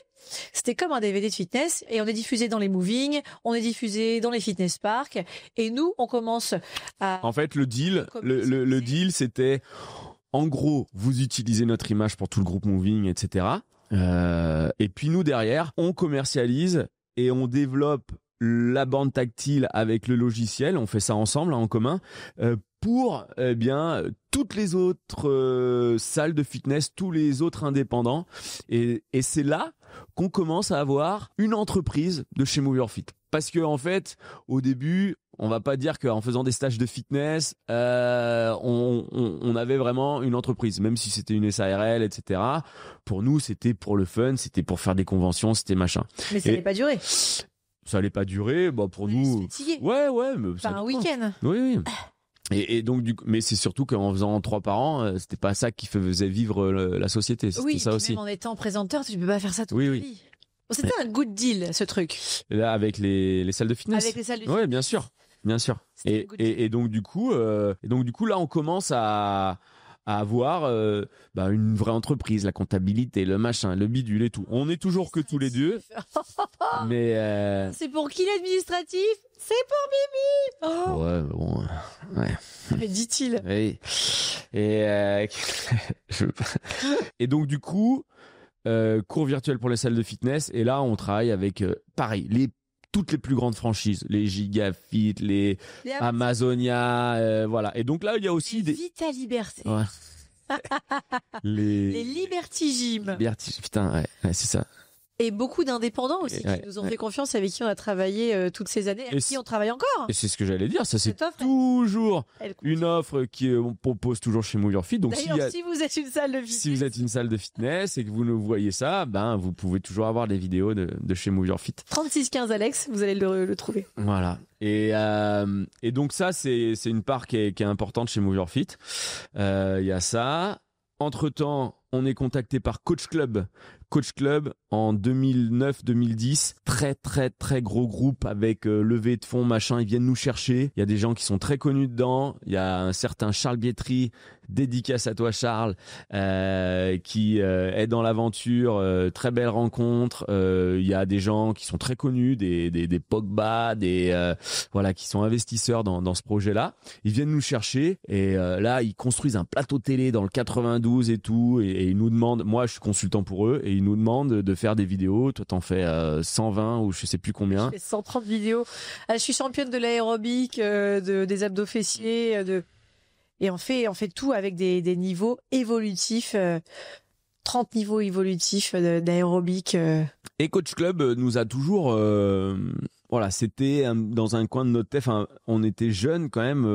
C'était comme un DVD de fitness et on est diffusé dans les moving, on est diffusé dans les fitness parks et nous on commence à... En fait le deal c'était en gros vous utilisez notre image pour tout le groupe moving, etc. Et puis nous derrière on commercialise et on développe la bande tactile avec le logiciel, on fait ça ensemble en commun pour toutes les autres salles de fitness, tous les autres indépendants et c'est là qu'on commence à avoir une entreprise de chez Move Your Fit. Parce que en fait, au début, on va pas dire qu'en faisant des stages de fitness, on avait vraiment une entreprise, même si c'était une SARL, etc. Pour nous, c'était pour le fun, c'était pour faire des conventions, c'était machin. Mais ça n'allait pas durer. Ça allait pas durer, pour nous. Ouais, mais enfin, un week-end. Oui. Et donc mais c'est surtout qu'en faisant 3 par an, c'était pas ça qui faisait vivre la société. C'était ça aussi. Même en étant présenteur, tu peux pas faire ça toute ta vie. Bon, c'était un good deal, ce truc. Là, avec les salles de fitness. Avec les salles de fitness. Ouais, bien sûr. Et donc du coup, là, on commence à avoir une vraie entreprise, la comptabilité, le machin, le bidule et tout. On est toujours que tous les deux. Mais c'est pour qui l'administratif? C'est pour Mimi. Oh. Ouais, bon, ouais. Mais dit-il. Oui. Et donc du coup, cours virtuels pour les salles de fitness. Et là, on travaille avec pareil toutes les plus grandes franchises, les Gigafit, les Amazonia, voilà. Et donc là, il y a aussi des Vita Liberté. Ouais. les Liberty Gym. Putain, ouais, c'est ça. Et beaucoup d'indépendants aussi qui nous ont fait confiance, avec qui on a travaillé toutes ces années, avec qui on travaille encore. Et c'est ce que j'allais dire, ça c'est toujours une offre qu'on propose toujours chez Move Your Fit. Donc d'ailleurs, si vous êtes une salle de fitness, et que vous nous voyez ça, vous pouvez toujours avoir des vidéos de chez Move Your Fit. 3615 Alex, vous allez le trouver. Voilà. Et donc ça c'est une part qui est importante chez Move Your Fit. Il y a ça. Entre-temps, on est contacté par Coach Club Coach Club en 2009-2010, très très très gros groupe avec levée de fonds, machin, ils viennent nous chercher. Il y a des gens qui sont très connus dedans. Il y a un certain Charles Bietri, dédicace à toi Charles, qui est dans l'aventure, très belle rencontre. Il y a des gens qui sont très connus, des Pogba, voilà, qui sont investisseurs dans ce projet-là. Ils viennent nous chercher et là ils construisent un plateau télé dans le 92 et tout, et ils nous demandent, moi je suis consultant pour eux, et ils nous demandent de faire des vidéos. Toi t'en fais 120 ou je sais plus combien. Je fais 130 vidéos. Je suis championne de l'aérobic, des abdos fessiers, et on fait tout avec des niveaux évolutifs, 30 niveaux évolutifs d'aérobic. Et Coach Club nous a toujours, voilà, c'était dans un coin de notre tête. Enfin, on était jeunes quand même.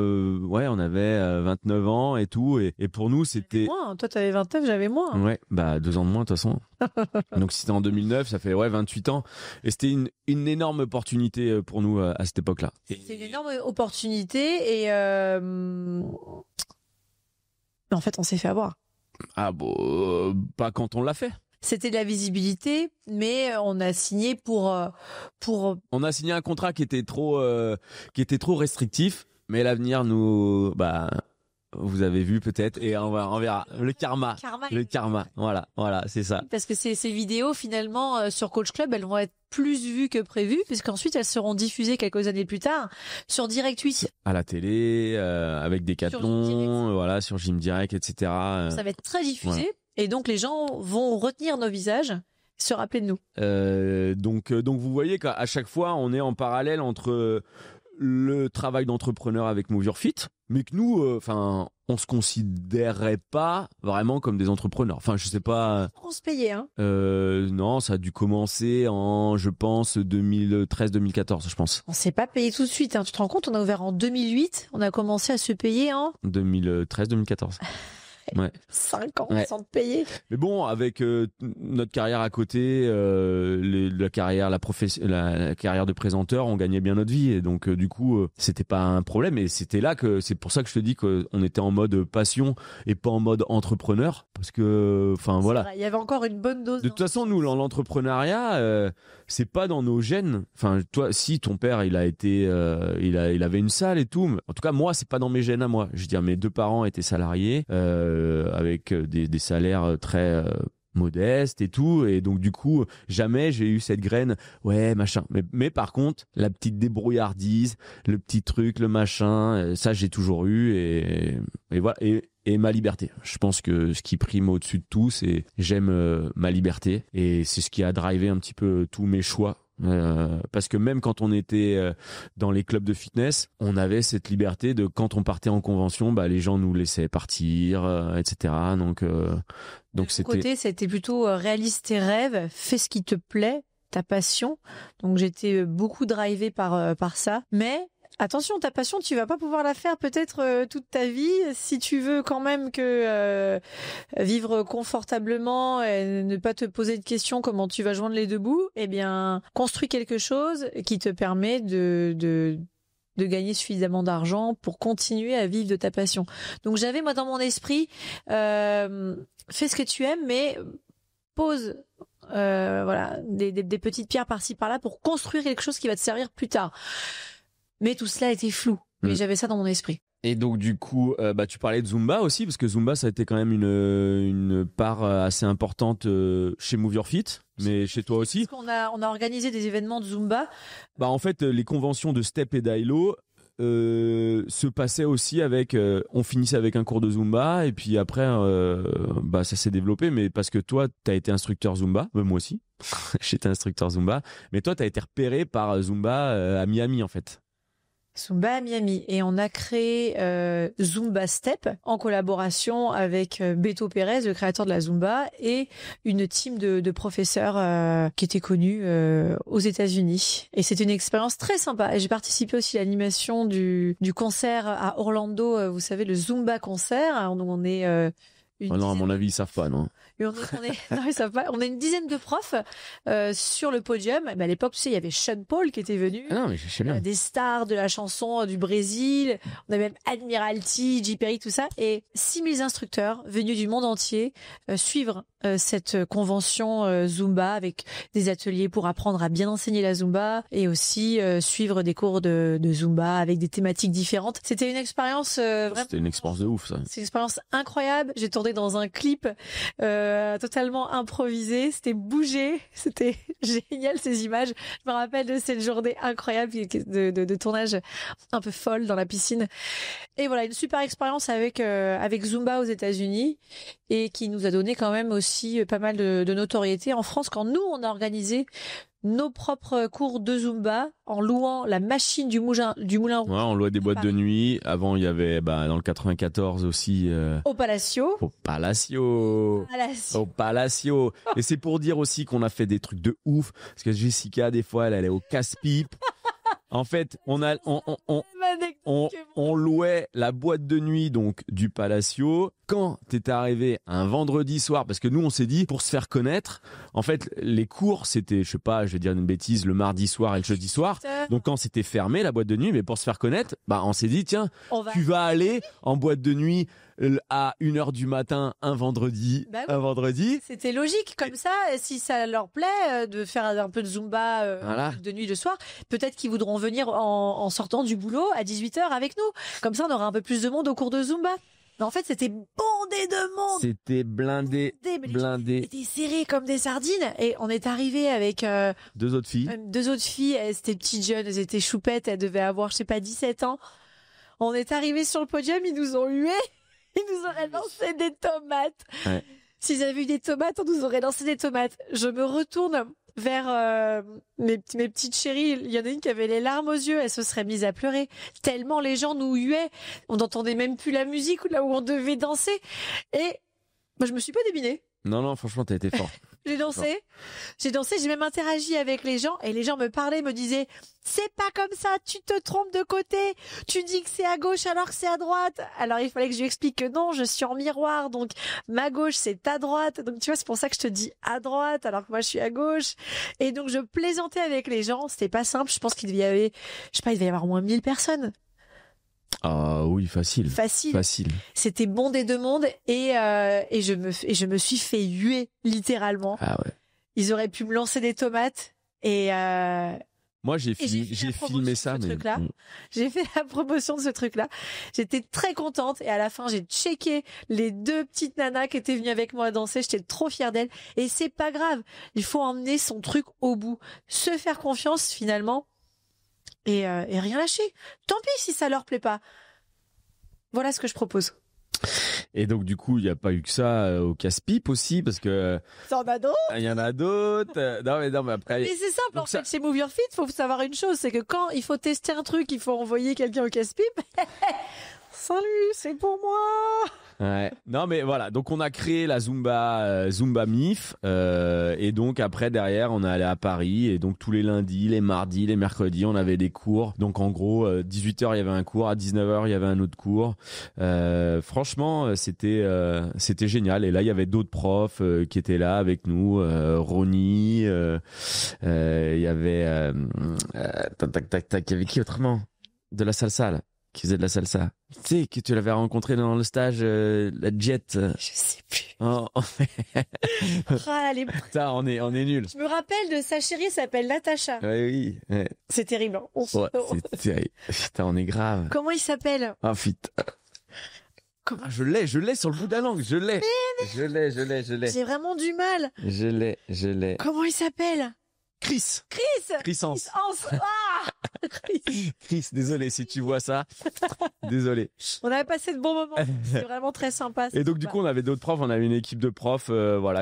Ouais, on avait 29 ans et tout. Et pour nous, c'était. Moi, toi, t'avais 29, j'avais moins. Ouais, 2 ans de moins de toute façon. Donc c'était en 2009, ça fait 28 ans. Et c'était une énorme opportunité pour nous à cette époque-là. C'est une énorme opportunité et en fait, on s'est fait avoir. Ah bon, pas quand on l'a fait. C'était de la visibilité, mais on a signé pour. On a signé un contrat qui était trop restrictif, mais l'avenir nous, vous avez vu peut-être, et on verra. Le karma. Voilà, c'est ça. Parce que ces vidéos, finalement, sur Coach Club, elles vont être plus vues que prévues, puisqu'ensuite elles seront diffusées quelques années plus tard sur Direct 8. À la télé, avec Decathlon, voilà, sur Gym Direct, etc. Ça va être très diffusé. Voilà. Et donc les gens vont retenir nos visages, se rappeler de nous. Donc vous voyez qu'à chaque fois on est en parallèle entre le travail d'entrepreneur avec Move Your Fit, mais que nous, on se considérerait pas vraiment comme des entrepreneurs. Enfin, je sais pas. On se payait, hein. Non, ça a dû commencer en, je pense, 2013-2014, je pense. On s'est pas payé tout de suite, hein. Tu te rends compte, on a ouvert en 2008, on a commencé à se payer en 2013-2014. Ouais. 5 ans Ouais. sans te payer. Mais bon, avec notre carrière à côté, la carrière de présenteur, on gagnait bien notre vie, et donc du coup, c'était pas un problème. Et c'est pour ça que je te dis qu'on était en mode passion et pas en mode entrepreneur, parce que, voilà. Vrai, il y avait encore une bonne dose. De toute façon, nous, l'entrepreneuriat, c'est pas dans nos gènes. Enfin, toi, si ton père, il a été, il avait une salle et tout. Mais en tout cas, moi, c'est pas dans mes gènes à moi. Je veux dire, mes 2 parents étaient salariés, avec des salaires très modestes et tout. Et donc, du coup, jamais j'ai eu cette graine, ouais, machin. Mais par contre, la petite débrouillardise, le petit truc, le machin, ça, j'ai toujours eu. Et voilà. Et ma liberté. Je pense que ce qui prime au-dessus de tout, c'est j'aime ma liberté, et c'est ce qui a drivé un petit peu tous mes choix. Parce que même quand on était dans les clubs de fitness, on avait cette liberté de, quand on partait en convention, les gens nous laissaient partir, etc. Donc c'était plutôt réalise tes rêves, fais ce qui te plaît, ta passion. Donc j'étais beaucoup drivée par ça, mais attention, ta passion, tu vas pas pouvoir la faire peut-être toute ta vie. Si tu veux quand même que vivre confortablement et ne pas te poser de questions comment tu vas joindre les deux bouts, eh bien, construis quelque chose qui te permet de gagner suffisamment d'argent pour continuer à vivre de ta passion. Donc j'avais, moi, dans mon esprit, fais ce que tu aimes, mais pose voilà, des petites pierres par-ci par-là pour construire quelque chose qui va te servir plus tard. Mais tout cela était flou. Mais j'avais ça dans mon esprit. Et donc du coup, tu parlais de Zumba aussi, parce que Zumba, ça a été quand même une part assez importante chez Move Your Fit, mais chez toi aussi. Parce qu'on a organisé des événements de Zumba. En fait, les conventions de Step et d'Ailo se passaient aussi avec, on finissait avec un cours de Zumba, et puis après, ça s'est développé, mais parce que toi, t'as été instructeur Zumba, moi aussi, j'étais instructeur Zumba, mais toi, t'as été repéré par Zumba à Miami, en fait. Zumba à Miami, et on a créé Zumba Step en collaboration avec Beto Pérez, le créateur de la Zumba, et une team de professeurs qui étaient connus aux États-Unis. Et c'était une expérience très sympa. Et j'ai participé aussi à l'animation du concert à Orlando, vous savez, le Zumba concert. Donc on est Oh non, à mon avis, ils savent pas, non. Et non, ils savent pas. On a une dizaine de profs sur le podium. Mais à l'époque, tu sais, il y avait Sean Paul qui était venu. Ah non, mais je sais bien. Des stars de la chanson du Brésil. On avait même Admiralty, J. Perry, tout ça. Et 6000 instructeurs venus du monde entier suivre cette convention Zumba avec des ateliers pour apprendre à bien enseigner la Zumba et aussi suivre des cours de Zumba avec des thématiques différentes. C'était une expérience vraiment... C'était une expérience de ouf, ça. C'est une expérience incroyable. J'ai tourné dans un clip totalement improvisé. C'était bougé. C'était génial, ces images. Je me rappelle de cette journée incroyable de tournage un peu folle dans la piscine. Et voilà, une super expérience avec Zumba aux États-Unis et qui nous a donné quand même aussi pas mal de notoriété en France quand nous, on a organisé nos propres cours de Zumba en louant la machine du moulin rouge. Ouais, on louait des boîtes de nuit. Avant, il y avait dans le 94 aussi au Palacio. Au Palacio. Et c'est pour dire aussi qu'on a fait des trucs de ouf parce que Jessica des fois elle allait au casse-pipe. En fait, on louait la boîte de nuit donc du Palacio. Quand t'étais arrivé un vendredi soir, parce que nous on s'est dit pour se faire connaître, en fait les cours c'était, je sais pas, je vais dire une bêtise, le mardi soir et le jeudi soir. Donc quand c'était fermé la boîte de nuit, mais pour se faire connaître, on s'est dit tiens, tu vas aller en boîte de nuit à 1h du matin un vendredi. Un vendredi. C'était logique comme ça. Si ça leur plaît de faire un peu de Zumba de nuit le soir, peut-être qu'ils voudront venir en sortant du boulot à 18h avec nous. Comme ça, on aura un peu plus de monde au cours de Zumba. Mais en fait, c'était bondé de monde. C'était blindé. C'était serré comme des sardines. Et on est arrivé avec deux autres filles. Elles étaient petites jeunes, elles étaient choupettes. Elles devaient avoir, je sais pas, 17 ans. On est arrivé sur le podium, ils nous ont hués. Ils nous auraient lancé des tomates. Ouais. S'ils avaient eu des tomates, on nous aurait lancé des tomates. Je me retourne vers mes petites chéries. Il y en a une qui avait les larmes aux yeux. Elle se serait mise à pleurer. Tellement les gens nous huaient. On n'entendait même plus la musique là où on devait danser. Et moi, je me suis pas débinée. Non, franchement, t'as été fort. J'ai dansé, j'ai même interagi avec les gens et les gens me parlaient, me disaient c'est pas comme ça, tu te trompes de côté, tu dis que c'est à gauche alors que c'est à droite. Alors il fallait que je lui explique que non, je suis en miroir, donc ma gauche c'est ta droite. Donc tu vois, c'est pour ça que je te dis à droite alors que moi je suis à gauche. Et donc je plaisantais avec les gens, c'était pas simple, je pense qu'il devait y avoir au moins 1000 personnes. Ah oui, facile. C'était bondé de monde et je me suis fait huer littéralement. Ah ouais. Ils auraient pu me lancer des tomates et moi j'ai filmé ça mais j'ai fait la promotion de ce truc-là. J'étais très contente et à la fin j'ai checké les 2 petites nanas qui étaient venues avec moi danser, j'étais trop fière d'elles et c'est pas grave. Il faut emmener son truc au bout, se faire confiance finalement. Et rien lâcher. Tant pis si ça leur plaît pas. Voilà ce que je propose. Et donc du coup, il n'y a pas eu que ça au casse-pipe aussi parce que t'en as d'autres. Il y en a d'autres. Non mais après. Mais c'est simple en fait. Chez Move Your Fit, faut savoir une chose, c'est que quand il faut tester un truc, il faut envoyer quelqu'un au casse-pipe. Salut, c'est pour moi. Ouais. Non mais voilà, donc on a créé la Zumba MIF et donc après derrière on est allé à Paris et donc tous les lundis, les mardis, les mercredis on avait des cours. Donc en gros 18h il y avait un cours, à 19h il y avait un autre cours. Franchement c'était génial et là il y avait d'autres profs qui étaient là avec nous, Ronnie, il y avait il y avait qui autrement de la salsa là qui faisait de la salsa. Tu sais que tu l'avais rencontré dans le stage la Jet. Je sais plus. Oh. Putain, on est nuls. Je me rappelle de sa chérie, elle s'appelle Natacha. Oui. Ouais. C'est terrible. Hein. C'est terrible. Putain, on est grave. Comment il s'appelle? Ah putain. Comment je l'ai sur le bout de la langue, je l'ai. J'ai vraiment du mal. Je l'ai. Comment il s'appelle? Chris Hans. Chris, désolé si tu vois ça. Désolé. On avait passé de bons moments. C'était vraiment très sympa. Et donc du coup, on avait d'autres profs, on avait une équipe de profs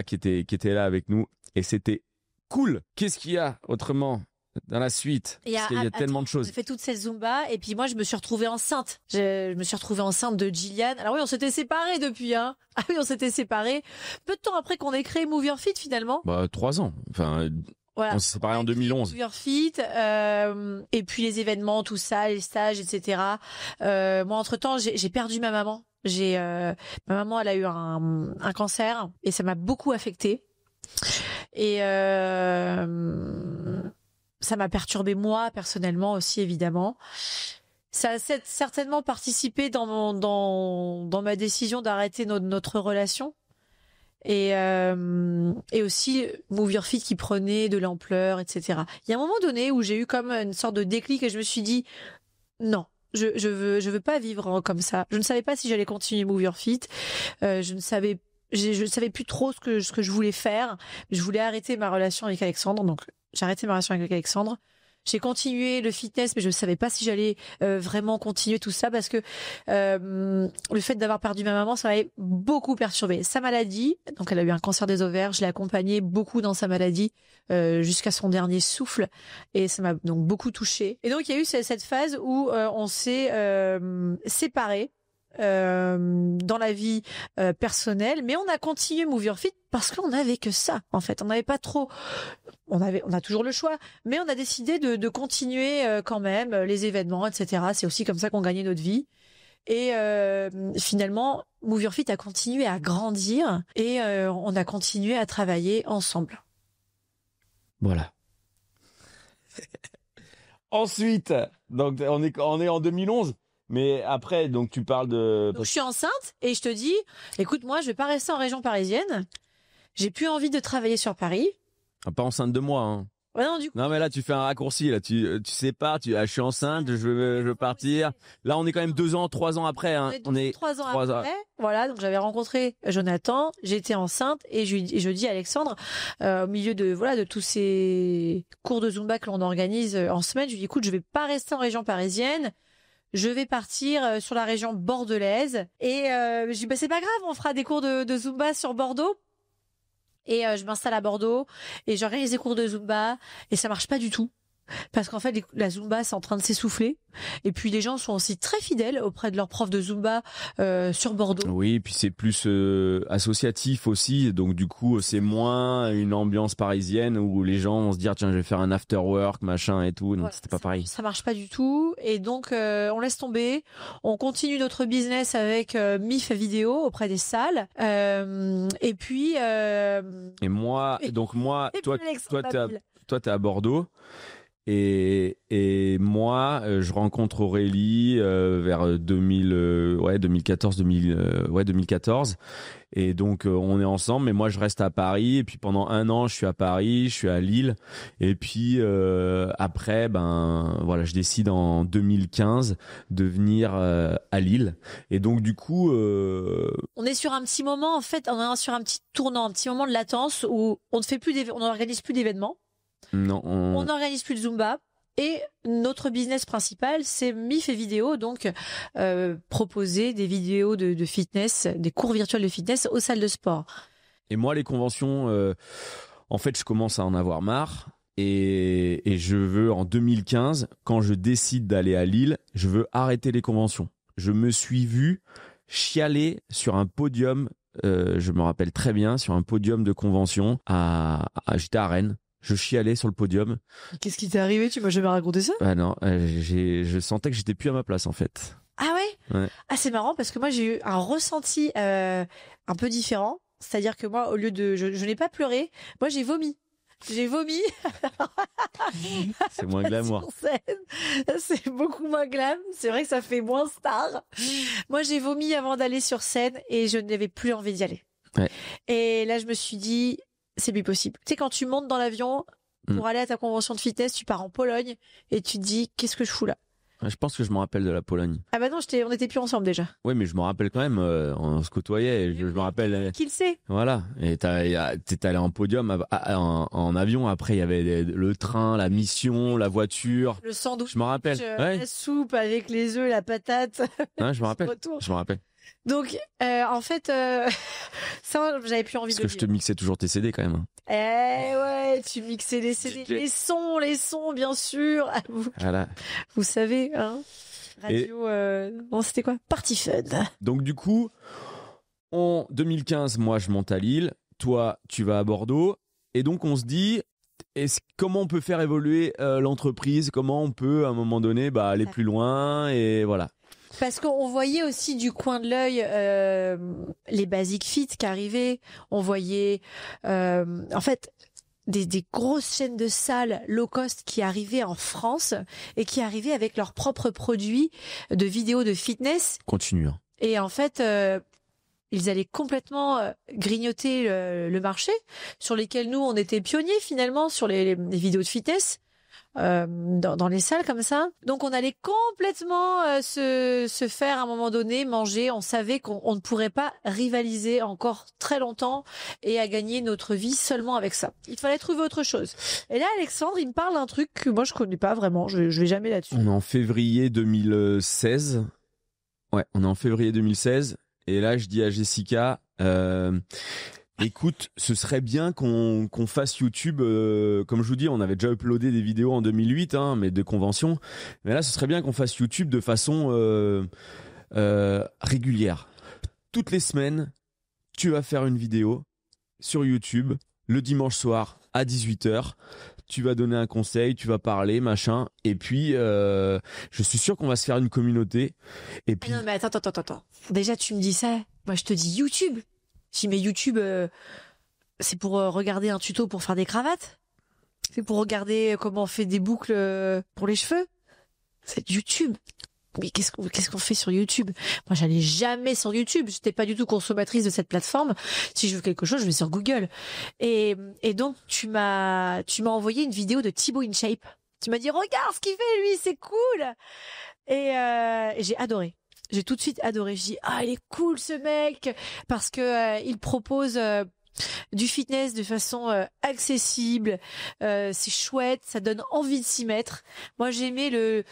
qui était là avec nous et c'était cool. Qu'est-ce qu'il y a autrement dans la suite? Parce qu'il y a tellement de choses. J'ai fait toute cette Zumba et puis moi je me suis retrouvée enceinte. Je me suis retrouvée enceinte de Gillian. Alors oui, on s'était séparés depuis hein. Ah oui, on s'était séparés peu de temps après qu'on ait créé Move Your Fit finalement. 3 ans. Enfin voilà. On s'est séparés en 2011. Move Your Fit, et puis les événements, tout ça, les stages, etc. Moi, entre-temps, j'ai perdu ma maman. Ma maman, elle a eu un cancer et ça m'a beaucoup affectée. Et ça m'a perturbée moi personnellement aussi, évidemment. Ça a certainement participé dans ma décision d'arrêter notre relation. Et aussi Move Your Feet qui prenait de l'ampleur, etc. Il y a un moment donné où j'ai eu comme une sorte de déclic et je me suis dit non, je veux pas vivre comme ça. Je ne savais pas si j'allais continuer Move Your Feet. Je ne savais plus trop ce que je voulais faire. Je voulais arrêter ma relation avec Alexandre, donc j'ai arrêté ma relation avec Alexandre. J'ai continué le fitness, mais je ne savais pas si j'allais vraiment continuer tout ça parce que le fait d'avoir perdu ma maman, ça m'avait beaucoup perturbé. Sa maladie, donc elle a eu un cancer des ovaires, je l'ai accompagnée beaucoup dans sa maladie jusqu'à son dernier souffle et ça m'a donc beaucoup touchée. Et donc il y a eu cette phase où on s'est séparés. Dans la vie personnelle, mais on a continué Move Your Feet parce qu'on n'avait que ça en fait. On n'avait pas trop, on a toujours le choix, mais on a décidé de continuer quand même les événements, etc. C'est aussi comme ça qu'on gagnait notre vie. Et finalement, Move Your Feet a continué à grandir et on a continué à travailler ensemble. Voilà. Ensuite, donc on est en 2011. Mais après, donc tu parles de... Donc je suis enceinte et je te dis, écoute, moi, je vais pas rester en région parisienne. J'ai plus envie de travailler sur Paris. Ah, pas enceinte de moi, hein. Ouais, non, du coup. Non, mais là, tu fais un raccourci, là. Tu sépares, je suis enceinte, je veux partir. Là, on est quand même 2 ans, 3 ans après, hein. On est 3 ans après. Voilà, donc j'avais rencontré Jonathan, j'étais enceinte et je dis à Alexandre, au milieu de tous ces cours de Zumba que l'on organise en semaine, je lui dis, écoute, je vais pas rester en région parisienne. Je vais partir sur la région bordelaise et je dis c'est pas grave, on fera des cours de Zumba sur Bordeaux. Et je m'installe à Bordeaux et j'organise des cours de Zumba et ça marche pas du tout. Parce qu'en fait, la Zumba, c'est en train de s'essouffler. Et puis, les gens sont aussi très fidèles auprès de leurs profs de Zumba sur Bordeaux. Oui, puis c'est plus associatif aussi. Donc, du coup, c'est moins une ambiance parisienne où les gens vont se dire, tiens, je vais faire un after work, machin et tout. Donc, voilà, c'était pas pareil. Ça marche pas du tout. Et donc, on laisse tomber. On continue notre business avec MIF Vidéo auprès des salles. Et puis... Et moi, toi, t'es à Bordeaux. Et moi, je rencontre Aurélie vers 2014. Et donc, on est ensemble. Mais moi, je reste à Paris. Et puis, pendant 1 an, je suis à Paris, je suis à Lille. Et puis, après, voilà, je décide en 2015 de venir à Lille. Et donc, du coup... On est sur un petit moment, en fait, on est sur un petit tournant, un petit moment de latence où on n'organise plus d'événements. Non, on n'organise plus de Zumba et notre business principal c'est MIF Vidéo, donc proposer des vidéos de fitness, des cours virtuels de fitness aux salles de sport. Et moi les conventions, en fait je commence à en avoir marre et je veux en 2015 quand je décide d'aller à Lille, je veux arrêter les conventions. Je me suis vu chialer sur un podium, je me rappelle très bien, sur un podium de convention j'étais à Rennes. Je chialais sur le podium. Qu'est-ce qui t'est arrivé? Tu m'as jamais raconté ça? Ah non, je sentais que j'étais plus à ma place en fait. Ah ouais? Ouais. Ah c'est marrant parce que moi j'ai eu un ressenti un peu différent. C'est-à-dire que moi, au lieu de... Je n'ai pas pleuré, moi j'ai vomi. J'ai vomi. C'est moins glamour. C'est beaucoup moins glam. C'est vrai que ça fait moins star. Moi j'ai vomi avant d'aller sur scène et je n'avais plus envie d'y aller. Ouais. Et là je me suis dit... c'est plus possible. Tu sais, quand tu montes dans l'avion pour aller à ta convention de fitness, tu pars en Pologne et tu te dis, qu'est-ce que je fous là? Je pense que je me rappelle de la Pologne. Ah bah non, on était plus ensemble déjà. Oui, mais je me rappelle quand même, on se côtoyait, et je me rappelle. Qui le sait? Voilà. Et t'es allé en podium, en avion, après il y avait le train, la mission, la voiture. Le sandwich. Je me rappelle. La soupe avec les œufs, la patate. Ouais, je me rappelle. Je me rappelle. Donc, en fait, ça, j'avais plus envie de Parce que je te mixais toujours tes CD quand même. Eh ouais, tu mixais les CD, les sons, bien sûr. Voilà. Vous savez, hein. Radio, bon, c'était quoi? Party Fun. Donc, du coup, en 2015, moi, je monte à Lille. Toi, tu vas à Bordeaux. Et donc, on se dit, comment on peut faire évoluer l'entreprise? Comment on peut, à un moment donné, aller plus loin? Et voilà. Parce qu'on voyait aussi du coin de l'œil les Basic Fit qui arrivaient. On voyait, en fait, des grosses chaînes de salles low cost qui arrivaient en France et qui arrivaient avec leurs propres produits de vidéos de fitness. Continue. Hein. Et en fait, ils allaient complètement grignoter le marché sur lesquels nous, on était pionniers finalement sur les vidéos de fitness. Dans les salles comme ça. Donc on allait complètement se faire à un moment donné manger. On savait qu'on ne pourrait pas rivaliser encore très longtemps et à gagner notre vie seulement avec ça. Il fallait trouver autre chose. Et là, Alexandre, il me parle d'un truc que moi je connais pas vraiment. Je vais jamais là-dessus. On est en février 2016. Ouais, on est en février 2016. Et là, je dis à Jessica... Écoute, ce serait bien qu'on fasse YouTube, comme je vous dis, on avait déjà uploadé des vidéos en 2008, hein, mais de convention. Mais là, ce serait bien qu'on fasse YouTube de façon régulière. Toutes les semaines, tu vas faire une vidéo sur YouTube, le dimanche soir à 18h. Tu vas donner un conseil, tu vas parler, machin. Et puis, je suis sûr qu'on va se faire une communauté. Et puis... Non, mais attends. Déjà, tu me dis ça. Moi, je te dis YouTube. Si mais YouTube, c'est pour regarder un tuto pour faire des cravates. C'est pour regarder comment on fait des boucles pour les cheveux. C'est YouTube. Mais qu'est-ce qu'on fait sur YouTube? Moi, j'allais jamais sur YouTube. J'étais pas du tout consommatrice de cette plateforme. Si je veux quelque chose, je vais sur Google. Et donc, tu m'as envoyé une vidéo de Thibaut InShape. Tu m'as dit, regarde ce qu'il fait, lui, c'est cool. Et j'ai adoré. J'ai tout de suite adoré. Je dis, il est cool ce mec parce que il propose du fitness de façon accessible. C'est chouette, ça donne envie de s'y mettre. Moi, j'ai aimé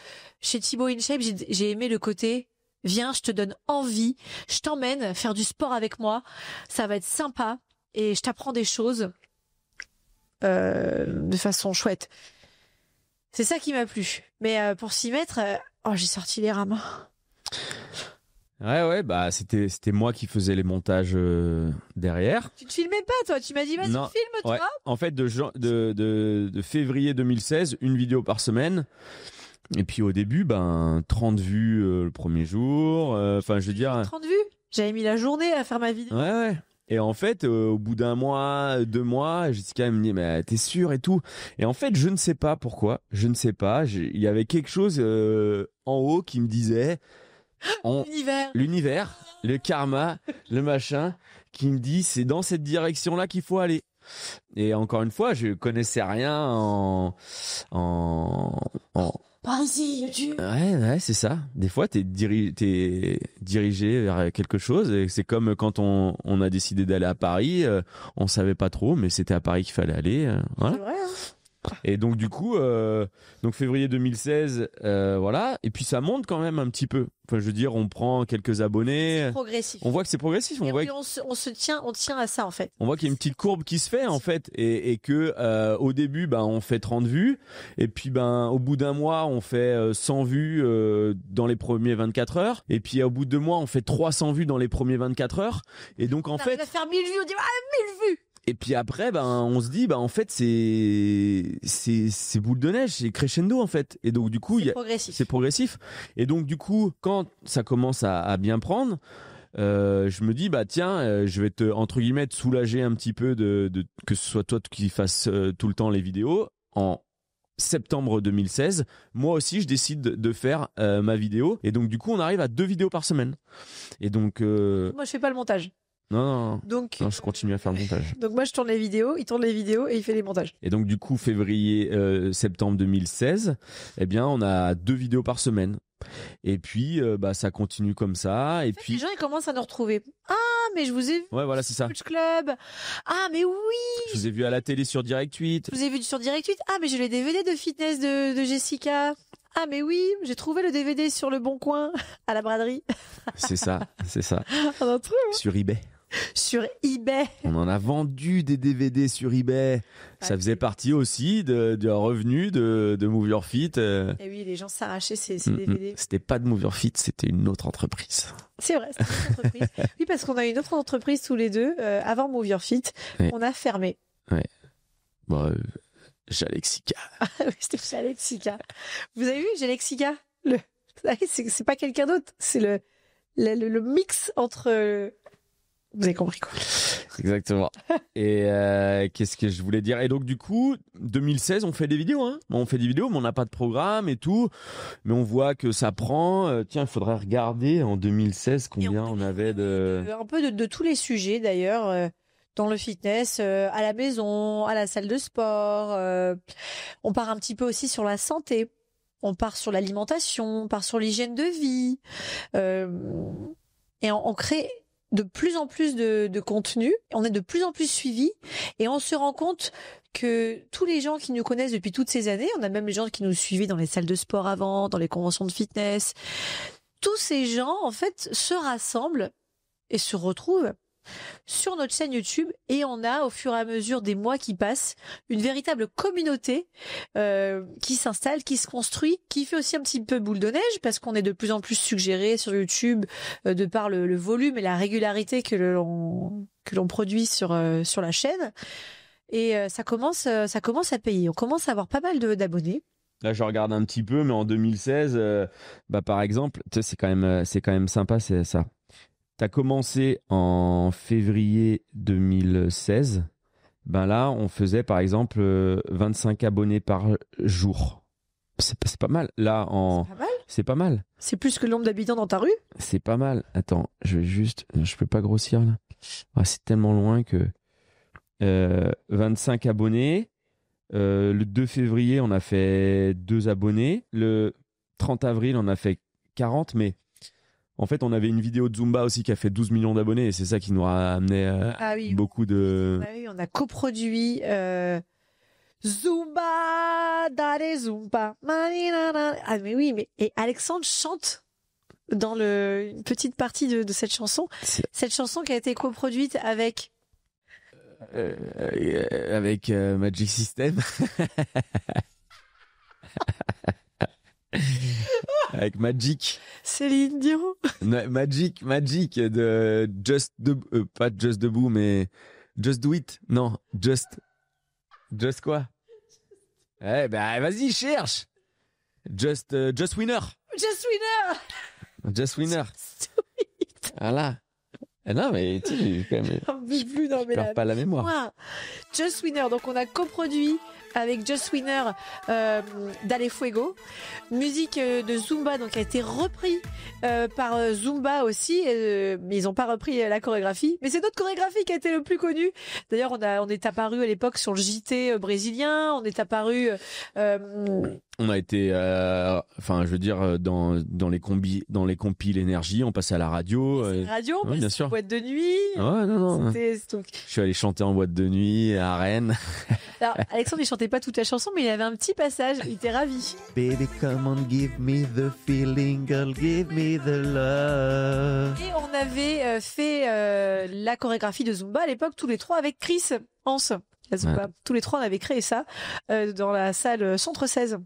chez Thibaut InShape, j'ai aimé le côté viens, je te donne envie, je t'emmène faire du sport avec moi. Ça va être sympa et je t'apprends des choses de façon chouette. C'est ça qui m'a plu. Mais pour s'y mettre, j'ai sorti les rames. Ouais, bah c'était moi qui faisais les montages derrière. Tu te filmais pas, toi? Tu m'as dit vas-y, filme-toi. Ouais. En fait, de février 2016, une vidéo par semaine. Et puis au début, 30 vues le premier jour. Enfin, je veux dire. 30 vues? J'avais mis la journée à faire ma vidéo. Ouais. Et en fait, au bout d'un mois, 2 mois, Jessica me dit mais t'es sûr et tout. Et en fait, je ne sais pas pourquoi. Je ne sais pas. Il y avait quelque chose en haut qui me disait. L'univers, le karma, le machin, qui me dit c'est dans cette direction-là qu'il faut aller. Et encore une fois, je connaissais rien Vas-y, YouTube. Ouais, c'est ça. Des fois, t'es dirigé vers quelque chose. Et c'est comme quand on a décidé d'aller à Paris. On savait pas trop, mais c'était à Paris qu'il fallait aller. Voilà. C'est vrai, hein. Et donc du coup, février 2016, voilà. Et puis ça monte quand même un petit peu. Enfin, je veux dire, on prend quelques abonnés. C'est progressif. On voit que c'est progressif. On tient à ça en fait. On voit qu'il y a une petite courbe qui se fait en fait, et que au début, on fait 30 vues, et puis au bout d'un mois, on fait 100 vues dans les premiers 24 heures, et puis au bout de 2 mois, on fait 300 vues dans les premiers 24 heures. Et donc en fait, on va faire 1000 vues. On dit 1000 vues. Et puis après, on se dit, en fait, c'est boule de neige, c'est crescendo en fait. Et donc du coup, c'est progressif. Et donc du coup, quand ça commence à bien prendre, je me dis, tiens, je vais entre guillemets te soulager un petit peu de que ce soit toi qui fasses tout le temps les vidéos. En septembre 2016, moi aussi, je décide de faire ma vidéo. Et donc du coup, on arrive à 2 vidéos par semaine. Et donc moi, je fais pas le montage. Non, donc, je continue à faire le montage. Donc moi je tourne les vidéos, il tourne les vidéos et il fait les montages. Et donc du coup septembre 2016, on a 2 vidéos par semaine. Et puis ça continue comme ça. Et puis les gens ils commencent à nous retrouver. Ah mais je vous ai vu. Ouais voilà c'est ça. Coach Club. Ah mais oui. Je vous ai vu à la télé sur Direct 8. Je vous ai vu sur Direct 8. Ah mais j'ai les DVD de fitness de Jessica. Ah mais oui, j'ai trouvé le DVD sur le Bon Coin à la braderie. C'est ça. On a trouvé, hein. Sur eBay. Sur eBay. On en a vendu des DVD sur eBay. Ça faisait partie aussi du revenu de Move Your Fit. Et oui, les gens s'arrachaient ces DVD. C'était pas de Move Your Fit, c'était une autre entreprise. C'est vrai, c'était une autre entreprise. Oui, parce qu'on a une autre entreprise tous les deux. Avant Move Your Fit, on a fermé. Ouais. Bon, Jalexica. Oui, c'était Jalexica. Vous avez vu Jalexica, le C'est pas quelqu'un d'autre. C'est le mix entre. Vous avez compris quoi. Exactement. Et qu'est-ce que je voulais dire? Et donc du coup, 2016, on fait des vidéos. Hein. On fait des vidéos, mais on n'a pas de programme et tout. Mais on voit que ça prend. Tiens, il faudrait regarder en 2016 combien on avait de... Un peu de tous les sujets d'ailleurs. Dans le fitness, à la maison, à la salle de sport. On part un petit peu aussi sur la santé. On part sur l'alimentation, on part sur l'hygiène de vie. Et on crée de plus en plus de contenu. On est de plus en plus suivis. Et on se rend compte que tous les gens qui nous connaissent depuis toutes ces années, on a même les gens qui nous suivaient dans les salles de sport avant, dans les conventions de fitness. Tous ces gens, en fait, se rassemblent et se retrouvent sur notre chaîne YouTube, et on a au fur et à mesure des mois qui passent une véritable communauté qui s'installe, qui se construit, qui fait aussi un petit peu boule de neige parce qu'on est de plus en plus suggéré sur YouTube de par le volume et la régularité que l'on produit sur la chaîne, et ça commence à payer. On commence à avoir pas mal d'abonnés. Là, je regarde un petit peu, mais en 2016, par exemple, c'est quand même sympa, c'est ça. T'as commencé en février 2016. Là, on faisait par exemple 25 abonnés par jour. C'est pas mal. Là, c'est pas mal. C'est plus que le nombre d'habitants dans ta rue. C'est pas mal. Attends, je peux pas grossir là. C'est tellement loin que 25 abonnés. Le 2 février, on a fait 2 abonnés. Le 30 avril, on a fait 40, mais en fait, on avait une vidéo de Zumba aussi qui a fait 12 millions d'abonnés, et c'est ça qui nous a amené beaucoup de... Oui, on a coproduit Zumba, dale Zumba. Ah mais oui, et Alexandre chante dans une petite partie de cette chanson. Cette chanson qui a été coproduite avec... Magic System. Avec Magic. Céline Dion. Magic de pas Just Debout, mais Just Do It. Non, Just quoi? Vas-y, cherche. Just Winner. Just Winner. Voilà. Non, mais tu sais, quand même. Je perds pas la mémoire. Just Winner. Donc, on a coproduit avec Just Winner Dale Fuego, musique de Zumba, donc a été repris par Zumba aussi, mais ils n'ont pas repris la chorégraphie, mais c'est notre chorégraphie qui a été le plus connue. D'ailleurs, on est apparu à l'époque sur le JT brésilien, on est apparu on a été je veux dire dans les compil énergie, on passait à la radio, on passait bien sûr, en boîte de nuit. Non. Je suis allé chanter en boîte de nuit à Rennes. Alors, Alexandre, il chantait pas toute la chanson, mais il avait un petit passage, il était ravi. Baby, come on, give me the feeling, girl, give me the love. Et on avait fait la chorégraphie de Zumba à l'époque, tous les trois, avec Chris Hans. Ouais. Tous les trois, on avait créé ça dans la salle Centre 16.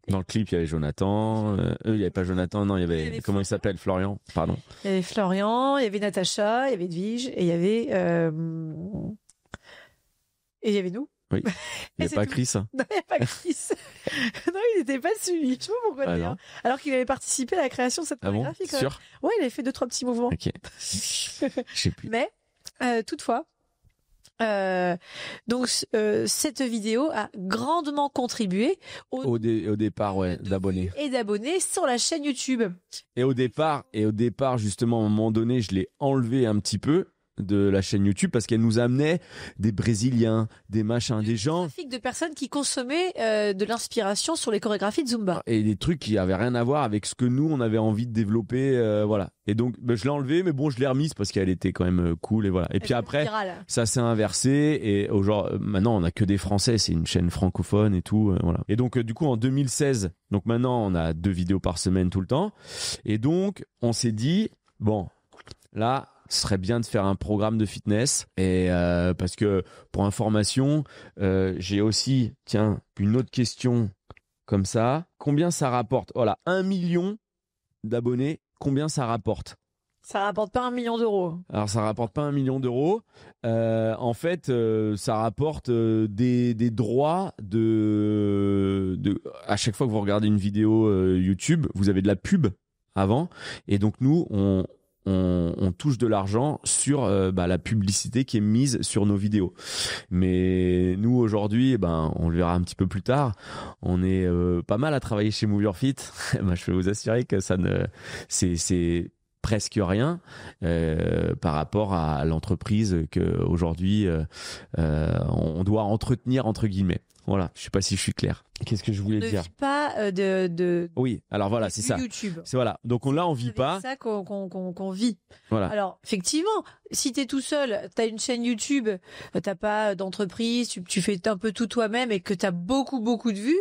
Dans le clip, il y avait Jonathan. Il n'y avait pas Jonathan, non, il y avait comment il s'appelle, Florian, pardon. Il y avait Florian, il y avait Natacha, il y avait Edwige, et il y avait nous. Oui. Il n'y a pas Chris. Non, il n'y a pas Chris. Non, il n'était pas suivi. Je sais pas pourquoi d'ailleurs. Alors qu'il avait participé à la création de cette chorégraphie. Bon, sûr. Ouais, il avait fait 2-3 petits mouvements. Ok. Je sais plus. Mais toutefois. Donc cette vidéo a grandement contribué au départ d'abonnés et d'abonnés sur la chaîne YouTube. Et au départ justement à un moment donné je l'ai enlevé un petit peu de la chaîne YouTube parce qu'elle nous amenait des Brésiliens, des machins, des gens, trafic de personnes qui consommaient de l'inspiration sur les chorégraphies de Zumba et des trucs qui avaient rien à voir avec ce que nous on avait envie de développer, voilà. Et donc je l'ai enlevé, mais bon je l'ai remise parce qu'elle était quand même cool et voilà. Et puis après ça s'est inversé et maintenant on a que des Français, c'est une chaîne francophone et tout, voilà. Et donc du coup en 2016, donc maintenant on a 2 vidéos par semaine tout le temps, et donc on s'est dit bon là ce serait bien de faire un programme de fitness, et parce que pour information, j'ai aussi une autre question comme ça. Combien ça rapporte? Voilà, 1 million d'abonnés, combien ça rapporte? Ça rapporte pas 1 million d'euros. Alors ça rapporte pas 1 million d'euros. En fait, ça rapporte des droits à chaque fois que vous regardez une vidéo YouTube, vous avez de la pub avant, et donc nous on touche de l'argent sur la publicité qui est mise sur nos vidéos. Mais nous aujourd'hui, on le verra un petit peu plus tard, on est pas mal à travailler chez Move Your Fit. Je peux vous assurer que c'est presque rien par rapport à l'entreprise qu'aujourd'hui on doit entretenir entre guillemets. Voilà, je sais pas si je suis clair. Qu'est-ce que je voulais dire ? On ne vit pas de Oui, alors voilà, c'est ça. YouTube. C'est voilà. Donc on vit pas. C'est ça qu'on vit. Voilà. Alors, effectivement, si t'es tout seul, t'as une chaîne YouTube, t'as pas d'entreprise, tu fais un peu tout toi-même et que t'as beaucoup de vues,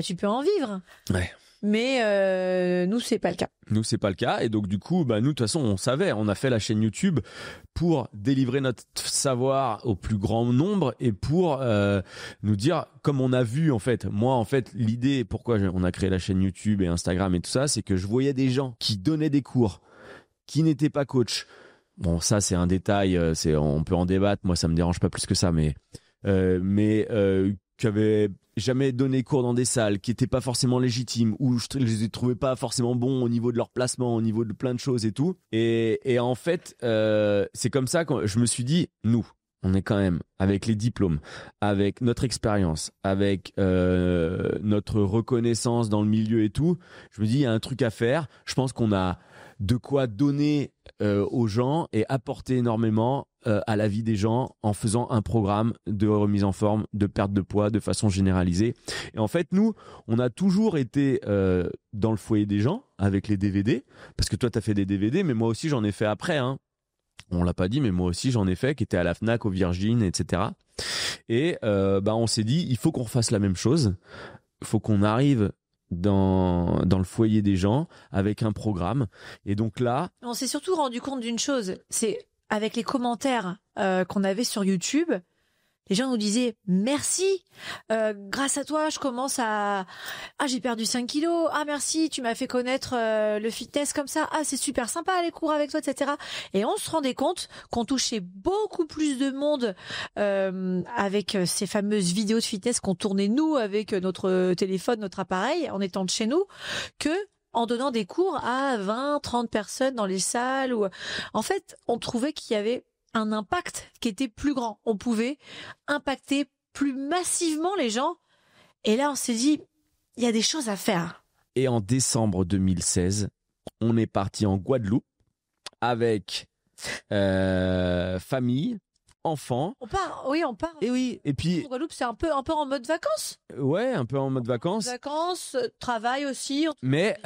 tu peux en vivre. Ouais. Mais nous, c'est pas le cas. Nous, c'est pas le cas. Et donc, du coup, nous, de toute façon, on savait. On a fait la chaîne YouTube pour délivrer notre savoir au plus grand nombre et pour nous dire, comme on a vu, en fait, moi, en fait, l'idée, pourquoi on a créé la chaîne YouTube et Instagram et tout ça, c'est que je voyais des gens qui donnaient des cours, qui n'étaient pas coach. Bon, ça, c'est un détail. On peut en débattre. Moi, ça me dérange pas plus que ça, mais qui avaient jamais donné cours dans des salles, qui étaient pas forcément légitimes, où je les ai trouvés pas forcément bons au niveau de leur placement, au niveau de plein de choses et tout. Et en fait, c'est comme ça que je me suis dit, nous, on est quand même avec les diplômes, avec notre expérience, avec notre reconnaissance dans le milieu et tout. Je me dis, il y a un truc à faire. Je pense qu'on a de quoi donner aux gens et apporter énormément à la vie des gens en faisant un programme de remise en forme, de perte de poids de façon généralisée. Et en fait, nous, on a toujours été dans le foyer des gens avec les DVD, parce que toi, tu as fait des DVD, mais moi aussi, j'en ai fait après. Hein. On l'a pas dit, mais moi aussi, j'en ai fait, qui était à la Fnac, au Virgin, etc. Et on s'est dit, il faut qu'on refasse la même chose. Il faut qu'on arrive dans le foyer des gens avec un programme. Et donc là, on s'est surtout rendu compte d'une chose, c'est avec les commentaires qu'on avait sur YouTube, les gens nous disaient merci, grâce à toi je commence j'ai perdu 5 kilos, merci, tu m'as fait connaître le fitness comme ça, c'est super sympa les cours avec toi, etc. Et on se rendait compte qu'on touchait beaucoup plus de monde avec ces fameuses vidéos de fitness qu'on tournait nous avec notre téléphone, notre appareil, en étant de chez nous, que en donnant des cours à 20, 30 personnes dans les salles. En fait, on trouvait qu'il y avait un impact qui était plus grand. On pouvait impacter plus massivement les gens. Et là, on s'est dit, il y a des choses à faire. Et en décembre 2016, on est parti en Guadeloupe avec famille, enfants. On part. Et oui, et puis Guadeloupe, c'est un peu en mode vacances. Ouais, un peu en mode vacances. Vacances, travail aussi. Mais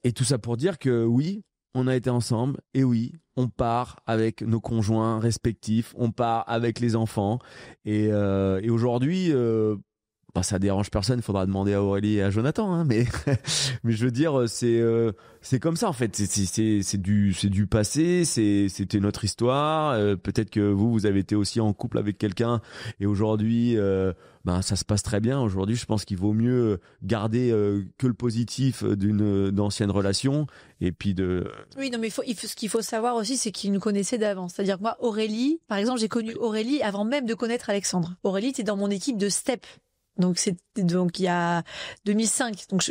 et tout ça pour dire que oui, on a été ensemble et oui, on part avec nos conjoints respectifs, on part avec les enfants et aujourd'hui ça dérange personne, il faudra demander à Aurélie et à Jonathan hein, mais je veux dire c'est comme ça en fait, c'est du passé, c'était notre histoire, peut-être que vous avez été aussi en couple avec quelqu'un et aujourd'hui ça se passe très bien. Aujourd'hui, je pense qu'il vaut mieux garder que le positif d'anciennes relations et puis Oui, non, mais ce qu'il faut savoir aussi, c'est qu'ils nous connaissaient d'avant. C'est-à-dire que moi, Aurélie, par exemple, j'ai connu Aurélie avant même de connaître Alexandre. Aurélie était dans mon équipe de Step. Donc il y a 2005. Donc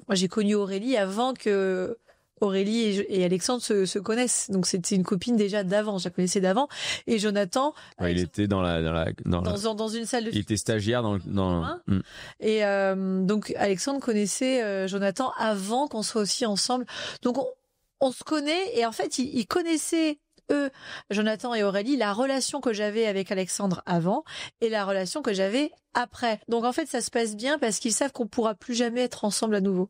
moi, j'ai connu Aurélie avant que Aurélie et Alexandre se connaissent. Donc c'était une copine déjà d'avant, je la connaissais d'avant. Et Jonathan, il était dans une salle de il était stagiaire dans Et donc Alexandre connaissait Jonathan avant qu'on soit aussi ensemble. Donc on se connaît et en fait ils connaissaient Jonathan et Aurélie, la relation que j'avais avec Alexandre avant et la relation que j'avais après. Donc en fait ça se passe bien parce qu'ils savent qu'on pourra plus jamais être ensemble à nouveau.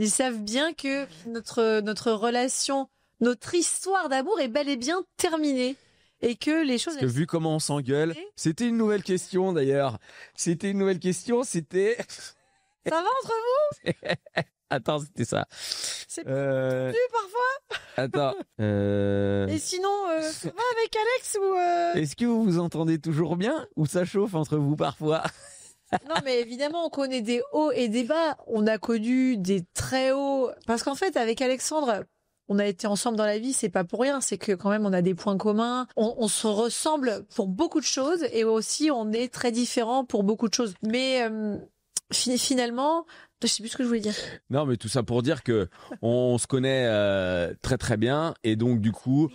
Ils savent bien que notre relation, notre histoire d'amour est bel et bien terminée. Et que les choses... Parce que vu comment on s'engueule, c'était une nouvelle question d'ailleurs. Ça va entre vous? Attends, c'était ça. C'est tendu parfois. Attends. Et sinon, ça va avec Alex ou Est-ce que vous vous entendez toujours bien ou ça chauffe entre vous parfois? Non, mais évidemment, on connaît des hauts et des bas. On a connu des très hauts. Parce qu'en fait, avec Alexandre, on a été ensemble dans la vie, c'est pas pour rien. C'est que quand même, on a des points communs. On se ressemble pour beaucoup de choses et aussi, on est très différents pour beaucoup de choses. Mais finalement, je sais plus ce que je voulais dire. Non, mais tout ça pour dire que on se connaît très très bien et donc du coup,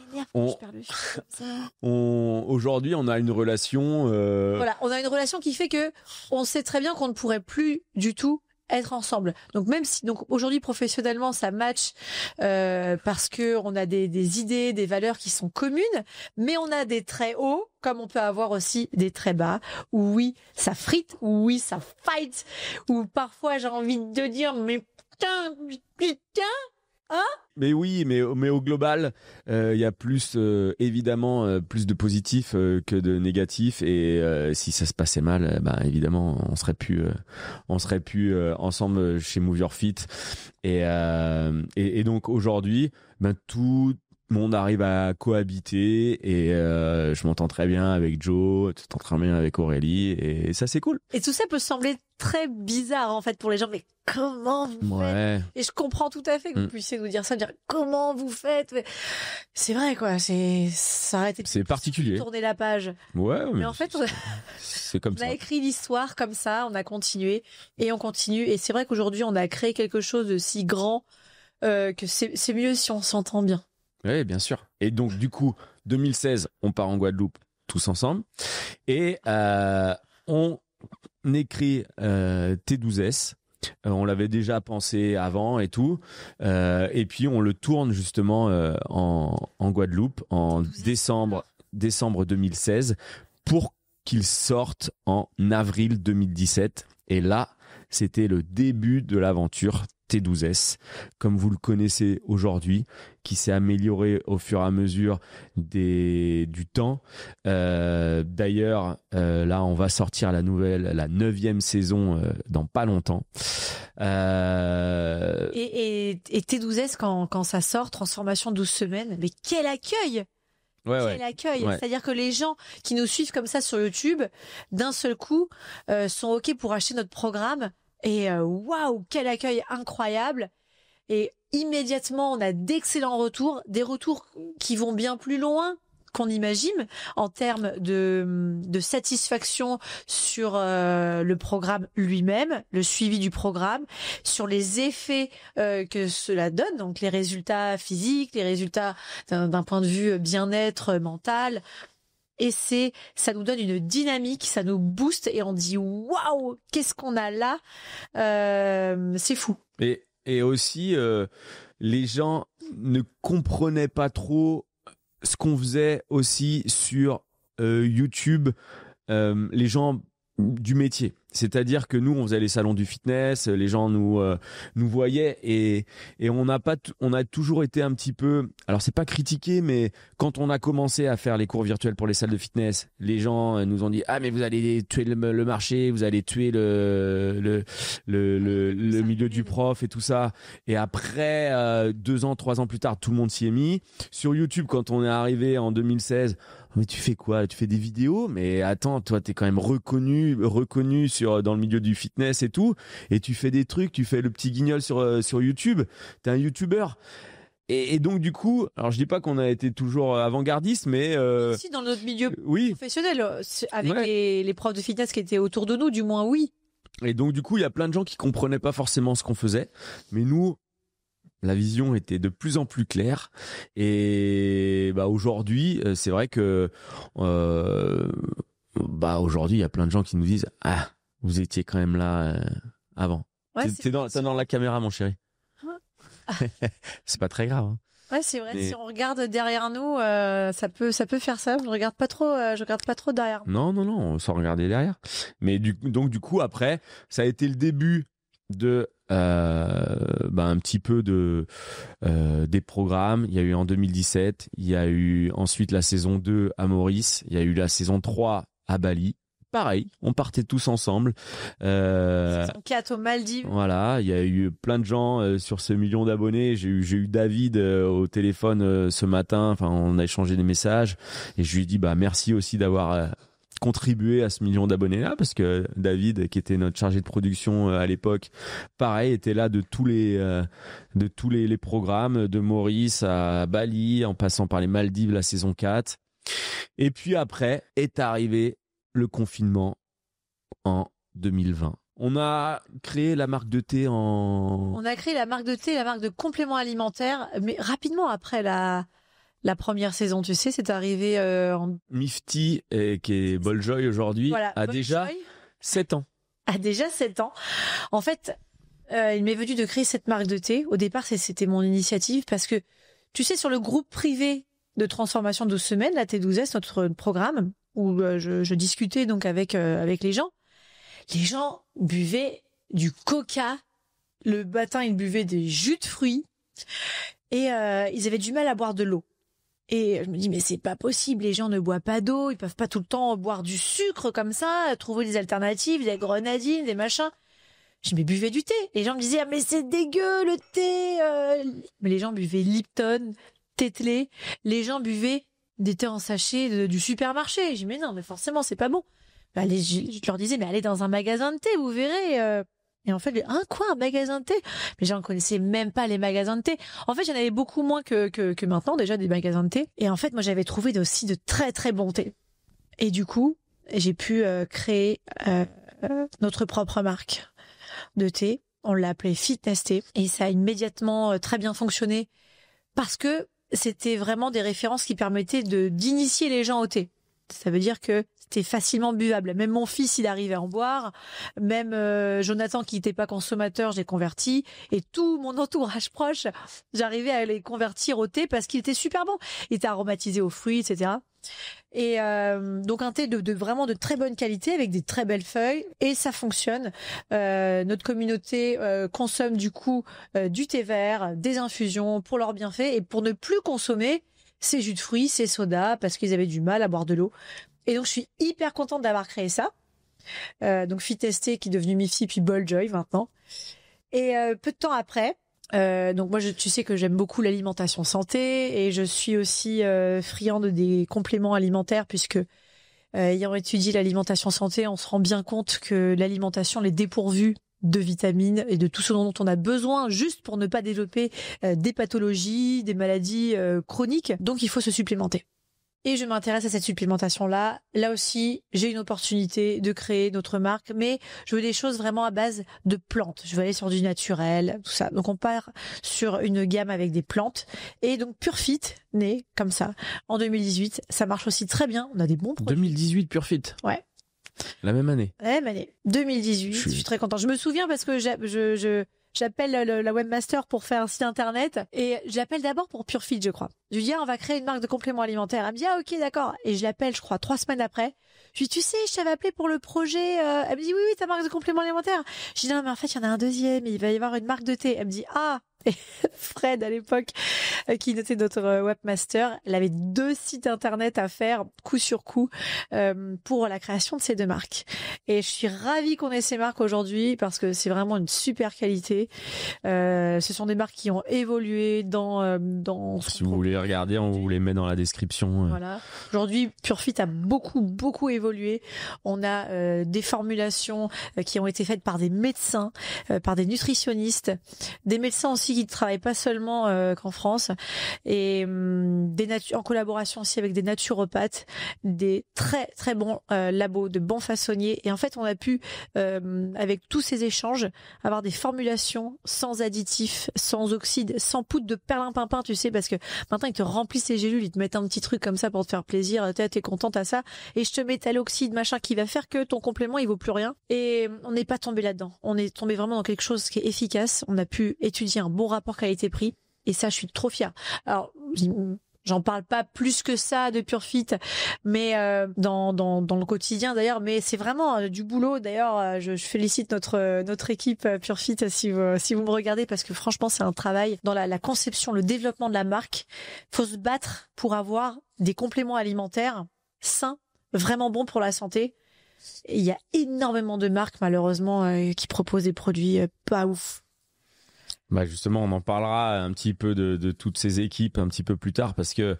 aujourd'hui, on a une relation. Voilà, on a une relation qui fait que on sait très bien qu'on ne pourrait plus du tout être ensemble. Donc même si aujourd'hui professionnellement ça match parce que on a des idées, des valeurs qui sont communes, mais on a des traits hauts comme on peut avoir aussi des traits bas où oui, ça frite, où oui, ça fight, où parfois j'ai envie de dire mais putain hein. Mais oui, mais au global, il y a plus évidemment plus de positifs que de négatifs et si ça se passait mal, évidemment on serait plus ensemble chez Move Your Fit et donc aujourd'hui, tout le monde arrive à cohabiter et je m'entends très bien avec Joe, tu t'entends très bien avec Aurélie et ça c'est cool. Et tout ça peut sembler très bizarre en fait pour les gens, mais comment vous faites? Et je comprends tout à fait que vous puissiez nous dire ça, dire comment vous faites. C'est vrai quoi, ça aurait été c'est particulier. Tourner la page. Ouais, mais en fait c'est comme ça. On a écrit l'histoire comme ça, on a continué et on continue et c'est vrai qu'aujourd'hui on a créé quelque chose de si grand que c'est mieux si on s'entend bien. Oui, bien sûr. Et donc, du coup, 2016, on part en Guadeloupe tous ensemble. Et on écrit T12S. On l'avait déjà pensé avant et tout. Et puis, on le tourne justement en Guadeloupe en décembre 2016 pour qu'il sorte en avril 2017. Et là, c'était le début de l'aventure T12S, comme vous le connaissez aujourd'hui, qui s'est amélioré au fur et à mesure du temps. D'ailleurs, là, on va sortir la 9e saison dans pas longtemps. Et T12S, quand ça sort, transformation 12 semaines, mais quel accueil! Quel accueil. Ouais. C'est-à-dire que les gens qui nous suivent comme ça sur YouTube, d'un seul coup, sont OK pour acheter notre programme. Et waouh, quel accueil incroyable. Et immédiatement, on a d'excellents retours, des retours qui vont bien plus loin qu'on imagine en termes de satisfaction sur le programme lui-même, le suivi du programme, sur les effets que cela donne, donc les résultats physiques, les résultats d'un point de vue bien-être mental. Et ça nous donne une dynamique, ça nous booste et on dit waouh, qu'est-ce qu'on a là, c'est fou. Et aussi, les gens ne comprenaient pas trop ce qu'on faisait aussi sur YouTube, les gens du métier. C'est-à-dire que nous, on faisait les salons du fitness, les gens nous voyaient et on a toujours été un petit peu, alors c'est pas critiqué, mais quand on a commencé à faire les cours virtuels pour les salles de fitness, les gens nous ont dit mais vous allez tuer le marché, vous allez tuer le milieu du prof et tout ça. Et après 2 ans, 3 ans plus tard, tout le monde s'y est mis. Sur YouTube, quand on est arrivé en 2016, mais tu fais quoi? Tu fais des vidéos? Mais attends, toi, t'es quand même reconnu dans le milieu du fitness et tout. Et tu fais des trucs, tu fais le petit guignol sur YouTube. T'es un YouTuber. Et donc, du coup, alors je dis pas qu'on a été toujours avant-gardiste, mais... Si, dans notre milieu professionnel, avec les profs de fitness qui étaient autour de nous, du moins, oui. Et donc, du coup, il y a plein de gens qui comprenaient pas forcément ce qu'on faisait. Mais nous... La vision était de plus en plus claire et aujourd'hui, c'est vrai que aujourd'hui, il y a plein de gens qui nous disent vous étiez quand même là avant. Ouais, t'es dans la caméra, mon chéri. C'est pas très grave. Hein. Ouais, c'est vrai. Mais... Si on regarde derrière nous, ça peut faire ça. Je regarde pas trop derrière. Non, sans regarder derrière. Mais du coup, après, ça a été le début de un petit peu des programmes. Il y a eu en 2017, il y a eu ensuite la saison 2 à Maurice, il y a eu la saison 3 à Bali. Pareil, on partait tous ensemble. Saison 4 aux Maldives. Voilà, il y a eu plein de gens sur ce million d'abonnés. J'ai eu David au téléphone ce matin. Enfin, on a échangé des messages et je lui ai dit merci aussi d'avoir contribué à ce million d'abonnés-là, parce que David, qui était notre chargé de production à l'époque, pareil, était là de tous les programmes, de Maurice à Bali, en passant par les Maldives, la saison 4. Et puis après est arrivé le confinement en 2020. On a créé la marque de thé On a créé la marque de thé, la marque de compléments alimentaires, mais rapidement après la première saison, tu sais, c'est arrivé en... Mifty, qui est Boljoy aujourd'hui, voilà, a déjà 7 ans. A déjà 7 ans. En fait, il m'est venu de créer cette marque de thé. Au départ, c'était mon initiative parce que, tu sais, sur le groupe privé de transformation 12 semaines, la T12S, notre programme, où je discutais donc avec les gens buvaient du coca. Le matin, ils buvaient des jus de fruits et ils avaient du mal à boire de l'eau. Et je me dis, mais c'est pas possible, les gens ne boivent pas d'eau, ils peuvent pas tout le temps boire du sucre comme ça, trouver des alternatives, des grenadines, des machins. Je dis, mais buvez du thé. Les gens me disaient, ah, mais c'est dégueu le thé. Mais les gens buvaient Lipton, Tetley, les gens buvaient des thés en sachet du supermarché. Je dis, mais non, mais forcément, c'est pas bon. Je leur disais, mais allez dans un magasin de thé, vous verrez. Et en fait, un magasin de thé? Mais j'en connaissais même pas les magasins de thé. En fait, j'en avais beaucoup moins que maintenant, déjà, des magasins de thé. Et en fait, moi, j'avais trouvé aussi de très, très bons thés. Et du coup, j'ai pu créer notre propre marque de thé. On l'a appelé Fitness Thé. Et ça a immédiatement très bien fonctionné parce que c'était vraiment des références qui permettaient d'initier les gens au thé. Ça veut dire que c'était facilement buvable. Même mon fils, il arrivait à en boire. Même Jonathan, qui n'était pas consommateur, j'ai converti. Et tout mon entourage proche, j'arrivais à les convertir au thé parce qu'il était super bon. Il était aromatisé aux fruits, etc. Et donc un thé de vraiment de très bonne qualité avec des très belles feuilles. Et ça fonctionne. Notre communauté consomme du coup du thé vert, des infusions pour leurs bienfaits et pour ne plus consommer ces jus de fruits, ces sodas, parce qu'ils avaient du mal à boire de l'eau. Et donc, je suis hyper contente d'avoir créé ça. Donc, Fitness Thé qui est devenu Mifty, puis Boljoy maintenant. Et peu de temps après, donc moi, tu sais que j'aime beaucoup l'alimentation santé et je suis aussi friande des compléments alimentaires puisque ayant étudié l'alimentation santé, on se rend bien compte que l'alimentation elle est dépourvue de vitamines et de tout ce dont on a besoin juste pour ne pas développer des pathologies, des maladies chroniques. Donc il faut se supplémenter. Et je m'intéresse à cette supplémentation-là. Là aussi, j'ai une opportunité de créer notre marque, mais je veux des choses vraiment à base de plantes. Je veux aller sur du naturel, tout ça. Donc on part sur une gamme avec des plantes. Et donc Purefit, né comme ça, en 2018. Ça marche aussi très bien. On a des bons produits. 2018 Purefit. Ouais. La même année. 2018. Je suis très contente. Je me souviens parce que j'appelle la webmaster pour faire un site internet et je l'appelle d'abord pour Purefit, je crois. Je lui dis, on va créer une marque de compléments alimentaires. Elle me dit, ah, ok, d'accord. Et je l'appelle, je crois, 3 semaines après. Je lui dis, tu sais, je t'avais appelé pour le projet. Elle me dit, oui, ta marque de compléments alimentaires. Je dis, non, mais en fait, il y en a un deuxième. Il va y avoir une marque de thé. Elle me dit, ah. Et Fred, à l'époque, qui était notre webmaster, elle avait 2 sites internet à faire coup sur coup pour la création de ces 2 marques. Et je suis ravie qu'on ait ces marques aujourd'hui parce que c'est vraiment une super qualité. Ce sont des marques qui ont évolué dans. Si vous voulez regarder, on vous les met dans la description. Voilà. Aujourd'hui, Purefit a beaucoup évolué. On a des formulations qui ont été faites par des médecins, par des nutritionnistes, des médecins aussi qui ne travaillent pas seulement qu'en France, et en collaboration aussi avec des naturopathes, des très très bons labos, de bons façonniers. Et en fait, on a pu, avec tous ces échanges, avoir des formulations sans additifs, sans oxydes, sans poudre de perlimpinpin, tu sais, parce que maintenant ils te remplissent les gélules, ils te mettent un petit truc comme ça pour te faire plaisir, t'es contente à ça, et je te mets tel oxyde machin qui va faire que ton complément il vaut plus rien. Et on n'est pas tombé là-dedans. On est tombé vraiment dans quelque chose qui est efficace. On a pu étudier un bon rapport qualité-prix, et ça, je suis trop fière. Alors, j'en parle pas plus que ça de Purefit, mais dans le quotidien d'ailleurs, mais c'est vraiment du boulot. D'ailleurs, je félicite notre équipe Purefit si vous me regardez, parce que franchement, c'est un travail dans la conception, le développement de la marque. Faut se battre pour avoir des compléments alimentaires sains, vraiment bons pour la santé. Et il y a énormément de marques malheureusement qui proposent des produits pas ouf. Bah justement, on en parlera un petit peu de toutes ces équipes un petit peu plus tard, parce que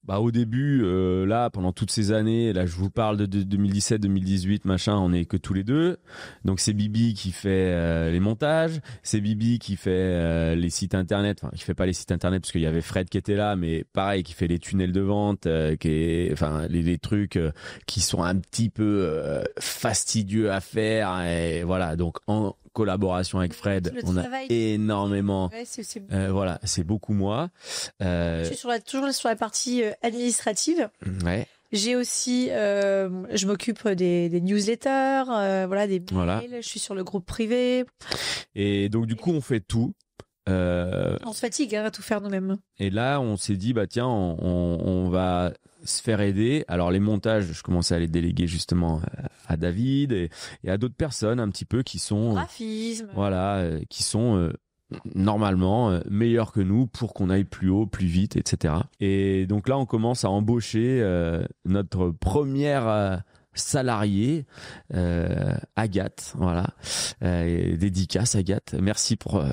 Bah au début, là, pendant toutes ces années, là, je vous parle de 2017, 2018, machin, on est que tous les deux. Donc c'est Bibi qui fait les montages, c'est Bibi qui fait les sites internet, enfin qui fait pas les sites internet parce qu'il y avait Fred qui était là, mais pareil, qui fait les tunnels de vente, enfin les trucs qui sont un petit peu fastidieux à faire. Et voilà, donc en collaboration avec Fred, on a énormément. Ouais, voilà, c'est beaucoup moi. Je suis toujours sur la partie administrative. Ouais. J'ai aussi, je m'occupe des newsletters, voilà, des mails. Voilà. Je suis sur le groupe privé. Et donc du coup, on fait tout. On se fatigue à tout faire nous-mêmes. Et là, on s'est dit, bah tiens, on va se faire aider. Alors les montages, je commençais à les déléguer justement à David et à d'autres personnes un petit peu qui sont graphisme. Voilà, qui sont normalement meilleurs que nous pour qu'on aille plus haut, plus vite, etc. Et donc là, on commence à embaucher notre première salariée, Agathe. Voilà, dédicace Agathe. Merci pour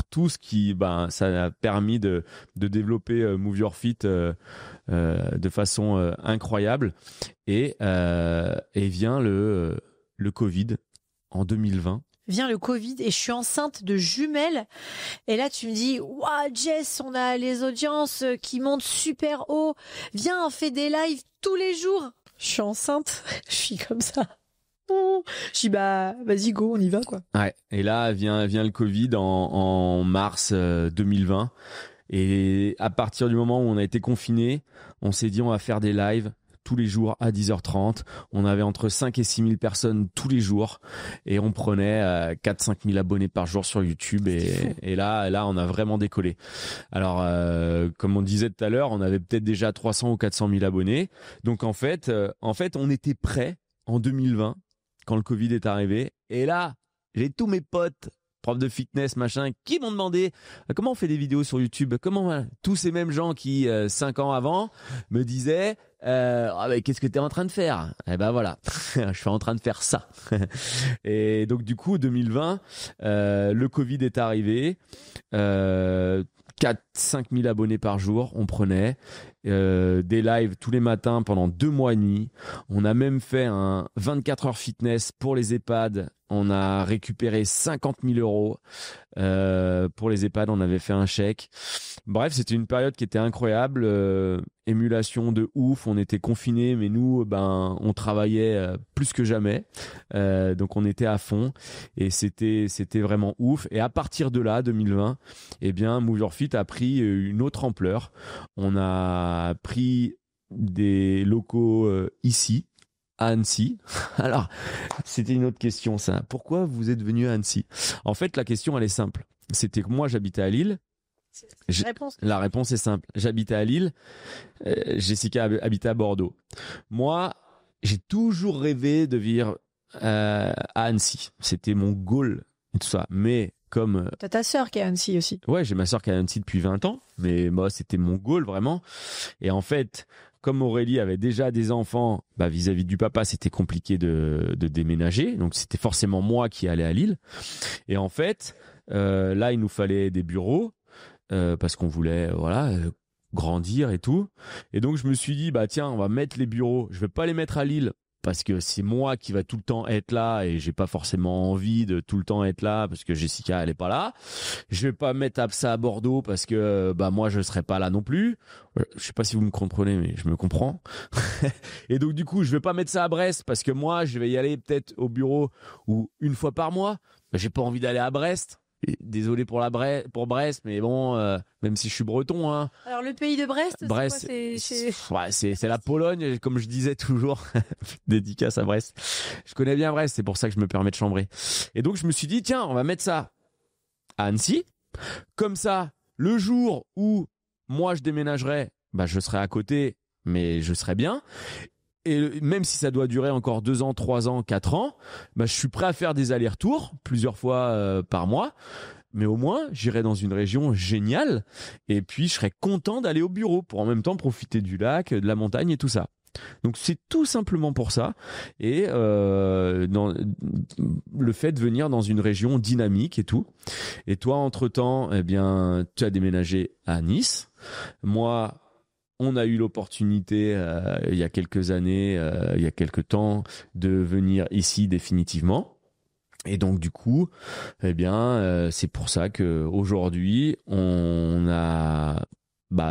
tout ce qui, ça a permis de développer Move Your Fit de façon incroyable. Et vient le Covid en 2020. Vient le Covid et je suis enceinte de jumelles. Et là, tu me dis, waouh, Jess, on a les audiences qui montent super haut. Viens, on fait des lives tous les jours. Je suis enceinte. Je suis comme ça. Je dis bah vas-y go, on y va quoi. Ouais. Et là vient le Covid en mars 2020 et à partir du moment où on a été confiné, on s'est dit on va faire des lives tous les jours à 10h30. On avait entre 5 et 6 000 personnes tous les jours et on prenait 4-5 000 abonnés par jour sur YouTube et là on a vraiment décollé. Alors comme on disait tout à l'heure, on avait peut-être déjà 300 ou 400 000 abonnés. Donc en fait on était prêts en 2020 quand le Covid est arrivé. Et là, j'ai tous mes potes, profs de fitness, machin, qui m'ont demandé comment on fait des vidéos sur YouTube. Comment tous ces mêmes gens qui, 5 ans avant, me disaient mais qu'est-ce que tu es en train de faire? Eh ben voilà, je suis en train de faire ça. Et donc du coup, 2020, le Covid est arrivé. 4-5 000 abonnés par jour, on prenait des lives tous les matins pendant 2 mois et demi. On a même fait un 24 heures fitness pour les EHPAD. On a récupéré 50 000 euros pour les EHPAD. On avait fait un chèque. Bref, c'était une période qui était incroyable. Émulation de ouf. On était confinés, mais nous, on travaillait plus que jamais. Donc on était à fond et c'était vraiment ouf. Et à partir de là, 2020, Move Your Fit a pris une autre ampleur. On a pris des locaux ici à Annecy. Alors, c'était une autre question ça. Pourquoi vous êtes venu à Annecy? En fait, la question elle est simple. C'était que moi j'habitais à Lille. La réponse est simple. J'habitais à Lille. Jessica habitait à Bordeaux. Moi, j'ai toujours rêvé de vivre à Annecy. C'était mon goal et tout ça. Mais comme t'as ta sœur qui est à Annecy aussi. Ouais, j'ai ma sœur qui est à Annecy depuis 20 ans, mais moi c'était mon goal vraiment. Et en fait, comme Aurélie avait déjà des enfants, vis-à-vis du papa, c'était compliqué de déménager, donc c'était forcément moi qui allais à Lille. Et en fait, là il nous fallait des bureaux parce qu'on voulait grandir et tout. Et donc je me suis dit tiens, on va mettre les bureaux. Je vais pas les mettre à Lille parce que c'est moi qui va tout le temps être là et j'ai pas forcément envie de tout le temps être là parce que Jessica elle est pas là. Je vais pas mettre ça à Bordeaux parce que moi je serai pas là non plus. Je sais pas si vous me comprenez mais je me comprends. Et donc du coup je vais pas mettre ça à Brest parce que moi je vais y aller peut-être au bureau ou une fois par mois. J'ai pas envie d'aller à Brest. Désolé pour Brest, mais bon, même si je suis breton, hein. Alors le pays de Brest, c'est la Pologne, comme je disais toujours. Dédicace à Brest. Je connais bien Brest, c'est pour ça que je me permets de chambrer. Et donc je me suis dit tiens, on va mettre ça à Annecy. Comme ça, le jour où moi je déménagerai, je serai à côté, mais je serai bien. Et même si ça doit durer encore 2 ans, 3 ans, 4 ans, je suis prêt à faire des allers-retours plusieurs fois par mois. Mais au moins, j'irai dans une région géniale. Et puis, je serai content d'aller au bureau pour en même temps profiter du lac, de la montagne et tout ça. Donc, c'est tout simplement pour ça. Et dans le fait de venir dans une région dynamique et tout. Et toi, entre-temps, tu as déménagé à Nice. Moi, on a eu l'opportunité il y a quelques années, il y a quelques temps, de venir ici définitivement. Et donc du coup, eh bien, c'est pour ça que aujourd'hui, on a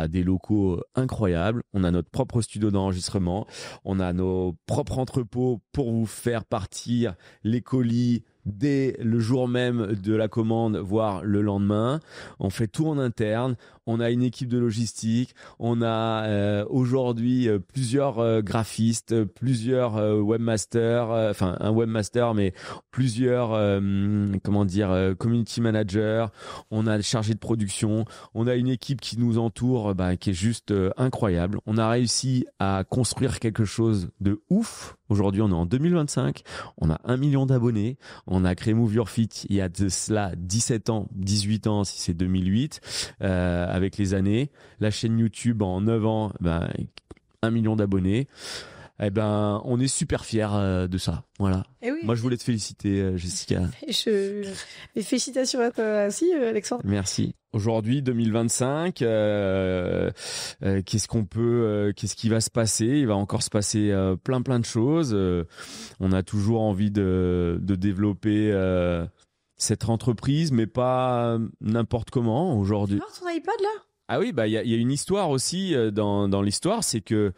des locaux incroyables. On a notre propre studio d'enregistrement. On a nos propres entrepôts pour vous faire partir les colis dès le jour même de la commande, voire le lendemain. On fait tout en interne. On a une équipe de logistique. On a aujourd'hui plusieurs graphistes, plusieurs webmasters, enfin un webmaster, mais plusieurs community managers. On a des chargés de production. On a une équipe qui nous entoure, qui est juste incroyable. On a réussi à construire quelque chose de ouf. Aujourd'hui, on est en 2025. On a 1 million d'abonnés. On a créé Move Your Fit il y a de cela 17 ans, 18 ans si c'est 2008, avec les années. La chaîne YouTube en 9 ans, 1 million d'abonnés. Eh ben, on est super fiers de ça. Voilà. Oui. Moi, je voulais te féliciter, Jessica. Et félicitations à toi aussi, Alexandre. Merci. Aujourd'hui, 2025, qu'est-ce qui va se passer? Il va encore se passer plein de choses. On a toujours envie de développer cette entreprise, mais pas n'importe comment aujourd'hui. Tu vois ton iPad là? Ah oui, il y a une histoire aussi dans l'histoire, c'est que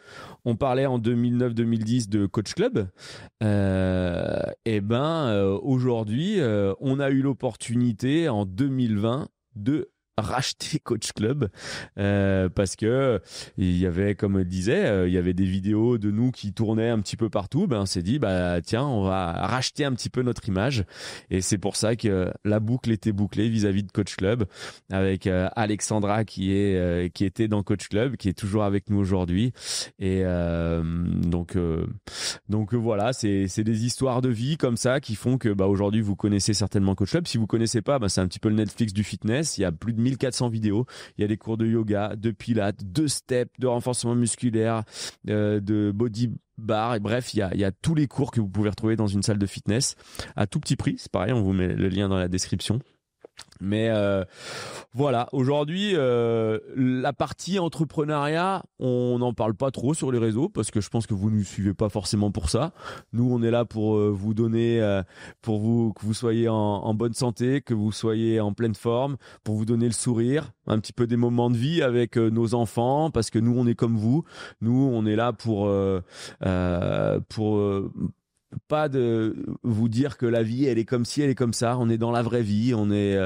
on parlait en 2009-2010 de Coach Club. Aujourd'hui, on a eu l'opportunité en 2020 de racheter Coach Club parce que il y avait, comme elle disait, il y avait des vidéos de nous qui tournaient un petit peu partout. On s'est dit tiens, on va racheter un petit peu notre image, et c'est pour ça que la boucle était bouclée vis-à-vis de Coach Club avec Alexandra qui était dans Coach Club, qui est toujours avec nous aujourd'hui. Et donc voilà, c'est des histoires de vie comme ça qui font que aujourd'hui vous connaissez certainement Coach Club. Si vous connaissez pas, c'est un petit peu le Netflix du fitness. Il y a plus de 1400 vidéos. Il y a des cours de yoga, de pilates, de steps, de renforcement musculaire, de body bar. Et bref, il y a tous les cours que vous pouvez retrouver dans une salle de fitness à tout petit prix. C'est pareil, on vous met le lien dans la description. Mais voilà, aujourd'hui, la partie entrepreneuriat, on n'en parle pas trop sur les réseaux parce que je pense que vous ne nous suivez pas forcément pour ça. Nous, on est là pour vous donner, pour vous, que vous soyez en bonne santé, que vous soyez en pleine forme, pour vous donner le sourire, un petit peu des moments de vie avec nos enfants, parce que nous, on est comme vous. Nous, on est là pour pas de vous dire que la vie elle est comme ci, elle est comme ça. On est dans la vraie vie, on est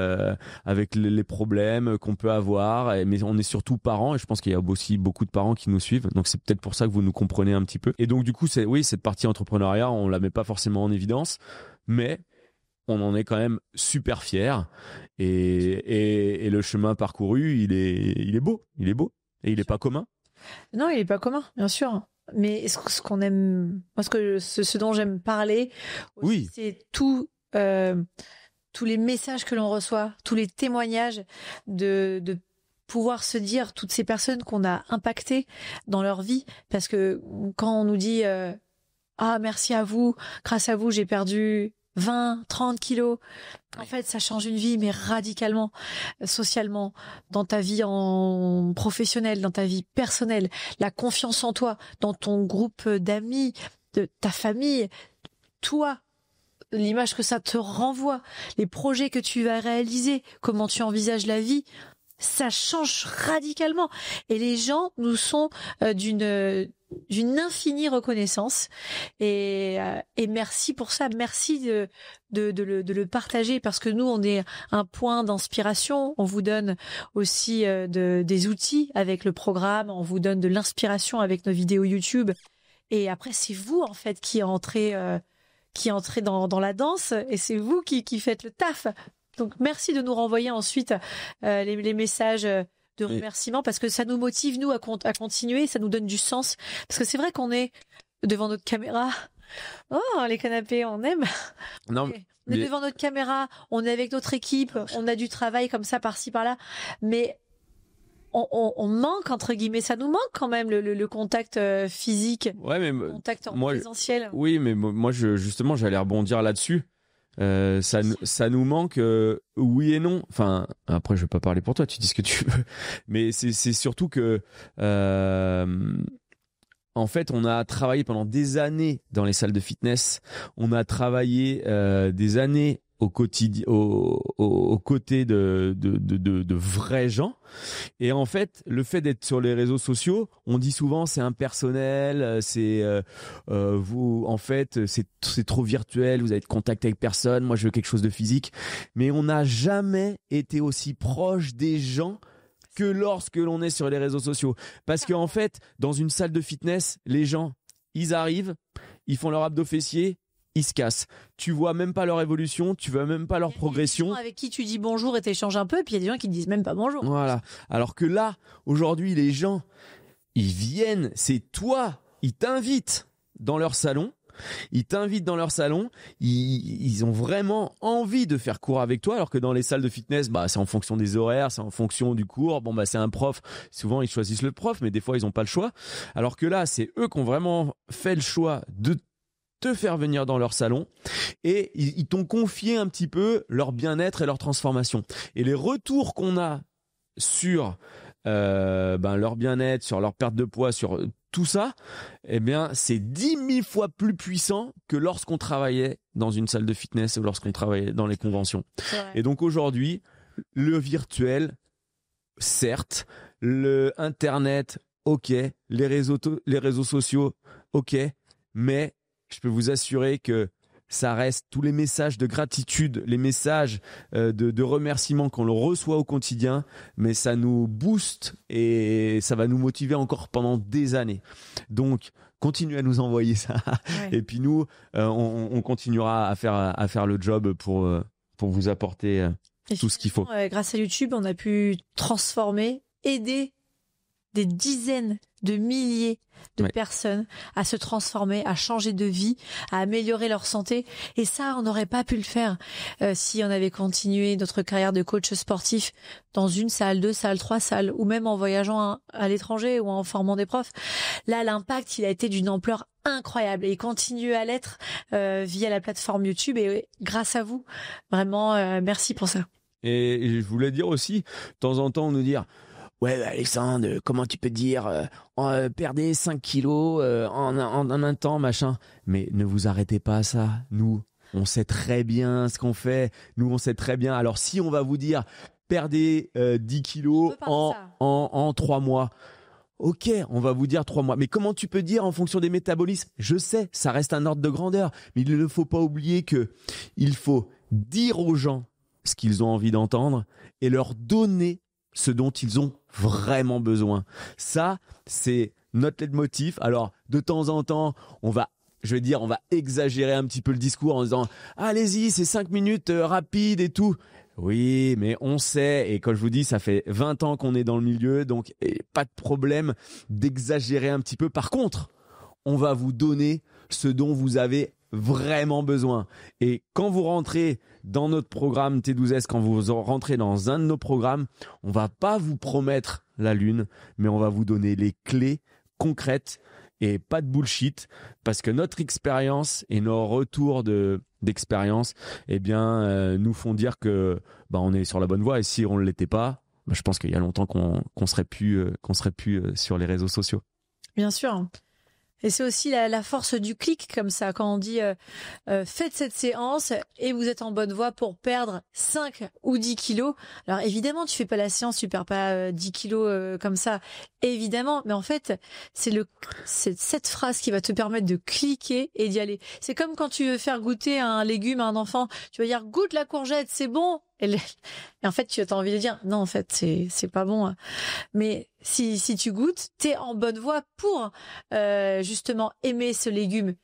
avec les problèmes qu'on peut avoir, mais on est surtout parents, et je pense qu'il y a aussi beaucoup de parents qui nous suivent, donc c'est peut-être pour ça que vous nous comprenez un petit peu. Et donc du coup, cette partie entrepreneuriat, on la met pas forcément en évidence, mais on en est quand même super fiers, et le chemin parcouru, il est beau, et il est pas commun. Non, il est pas commun, bien sûr. Mais ce qu'on aime, moi, ce dont j'aime parler, aussi, oui, c'est tous les messages que l'on reçoit, tous les témoignages de pouvoir se dire, toutes ces personnes qu'on a impactées dans leur vie, parce que quand on nous dit merci à vous, grâce à vous j'ai perdu 20, 30 kilos. En fait, ça change une vie, mais radicalement, socialement, dans ta vie en professionnelle, dans ta vie personnelle, la confiance en toi, dans ton groupe d'amis, de ta famille, toi, l'image que ça te renvoie, les projets que tu vas réaliser, comment tu envisages la vie, ça change radicalement. Et les gens nous sont d'une infinie reconnaissance, et merci pour ça, merci de le partager, parce que nous on est un point d'inspiration, on vous donne aussi des outils avec le programme, on vous donne de l'inspiration avec nos vidéos YouTube, et après c'est vous en fait qui entrez dans la danse, et c'est vous qui faites le taf. Donc merci de nous renvoyer ensuite les messages de remerciements, parce que ça nous motive nous à continuer, ça nous donne du sens, parce que c'est vrai qu'on est devant notre caméra, les canapés on aime, non, on est devant notre caméra, on est avec notre équipe, on a du travail comme ça par-ci par-là, mais on manque, entre guillemets, ça nous manque quand même le contact physique, ouais, mais le contact en présentiel. Oui, mais moi justement j'allais rebondir là-dessus. Ça nous manque, oui et non. Enfin, après, je vais pas parler pour toi, tu dis ce que tu veux. Mais c'est surtout que, en fait, on a travaillé pendant des années dans les salles de fitness. On a travaillé des années au quotidien, aux côtés de vrais gens. Et en fait, le fait d'être sur les réseaux sociaux, on dit souvent c'est impersonnel, vous, en fait, c'est trop virtuel, vous avez de contact avec personne. Moi, je veux quelque chose de physique. Mais on n'a jamais été aussi proche des gens que lorsque l'on est sur les réseaux sociaux. Parce qu'en fait, dans une salle de fitness, les gens, ils arrivent, ils font leur abdos fessiers, ils se cassent. Tu vois même pas leur évolution, tu vois même pas leur progression. Il y a des gens avec qui tu dis bonjour et t'échanges un peu, puis il y a des gens qui disent même pas bonjour. Voilà. Alors que là, aujourd'hui, les gens, ils viennent, c'est toi, ils t'invitent dans leur salon. Ils ont vraiment envie de faire cours avec toi, alors que dans les salles de fitness, c'est en fonction des horaires, c'est en fonction du cours. C'est un prof. Souvent, ils choisissent le prof, mais des fois, ils n'ont pas le choix. Alors que là, c'est eux qui ont vraiment fait le choix de te faire venir dans leur salon et ils t'ont confié un petit peu leur bien-être et leur transformation. Et les retours qu'on a sur leur bien-être, sur leur perte de poids, sur tout ça, c'est 10 000 fois plus puissant que lorsqu'on travaillait dans une salle de fitness ou lorsqu'on travaillait dans les conventions. Et donc aujourd'hui, le virtuel, certes, le Internet, ok, les réseaux sociaux, ok, mais je peux vous assurer que ça reste tous les messages de gratitude, les messages de remerciement qu'on le reçoit au quotidien, mais ça nous booste et ça va nous motiver encore pendant des années. Donc, continuez à nous envoyer ça. Ouais. Et puis nous, on continuera à faire le job pour vous apporter tout ce qu'il faut. Grâce à YouTube, on a pu transformer, aider des dizaines de milliers de personnes à se transformer, à changer de vie, à améliorer leur santé. Et ça, on n'aurait pas pu le faire si on avait continué notre carrière de coach sportif dans une salle, 2 salles, 3 salles, ou même en voyageant à l'étranger ou en formant des profs. Là, l'impact, il a été d'une ampleur incroyable et il continue à l'être via la plateforme YouTube. Et grâce à vous, vraiment, merci pour ça. Et je voulais dire aussi, de temps en temps, nous dire... Ouais, Alexandre, comment tu peux dire perdez 5 kilos en un temps, machin. Mais ne vous arrêtez pas à ça. Nous, on sait très bien ce qu'on fait. Nous, on sait très bien. Alors, si on va vous dire perdez 10 kilos en 3 mois. Ok, on va vous dire 3 mois. Mais comment tu peux dire en fonction des métabolismes? Je sais, ça reste un ordre de grandeur. Mais il ne faut pas oublier que il faut dire aux gens ce qu'ils ont envie d'entendre et leur donner ce dont ils ont vraiment besoin. Ça, c'est notre leitmotiv. Alors, de temps en temps, on va exagérer un petit peu le discours en disant « Allez-y, c'est 5 minutes rapides et tout ». Oui, mais on sait, et comme je vous dis, ça fait 20 ans qu'on est dans le milieu, donc pas de problème d'exagérer un petit peu. Par contre, on va vous donner ce dont vous avez vraiment besoin. Et quand vous rentrez dans notre programme T12S, quand vous rentrez dans un de nos programmes, on va pas vous promettre la lune, mais on va vous donner les clés concrètes et pas de bullshit, parce que notre expérience et nos retours d'expérience, nous font dire que on est sur la bonne voie. Et si on ne l'était pas, je pense qu'il y a longtemps qu'on serait plus sur les réseaux sociaux. Bien sûr. Et c'est aussi la force du clic, comme ça, quand on dit faites cette séance et vous êtes en bonne voie pour perdre 5 ou 10 kilos. Alors évidemment, tu fais pas la séance, tu perds pas 10 kilos comme ça, évidemment. Mais en fait, c'est cette phrase qui va te permettre de cliquer et d'y aller. C'est comme quand tu veux faire goûter un légume à un enfant. Tu vas dire goûte la courgette, c'est bon. Et en fait, tu as envie de dire non, en fait, c'est pas bon. Mais si tu goûtes, t'es en bonne voie pour justement aimer ce légume.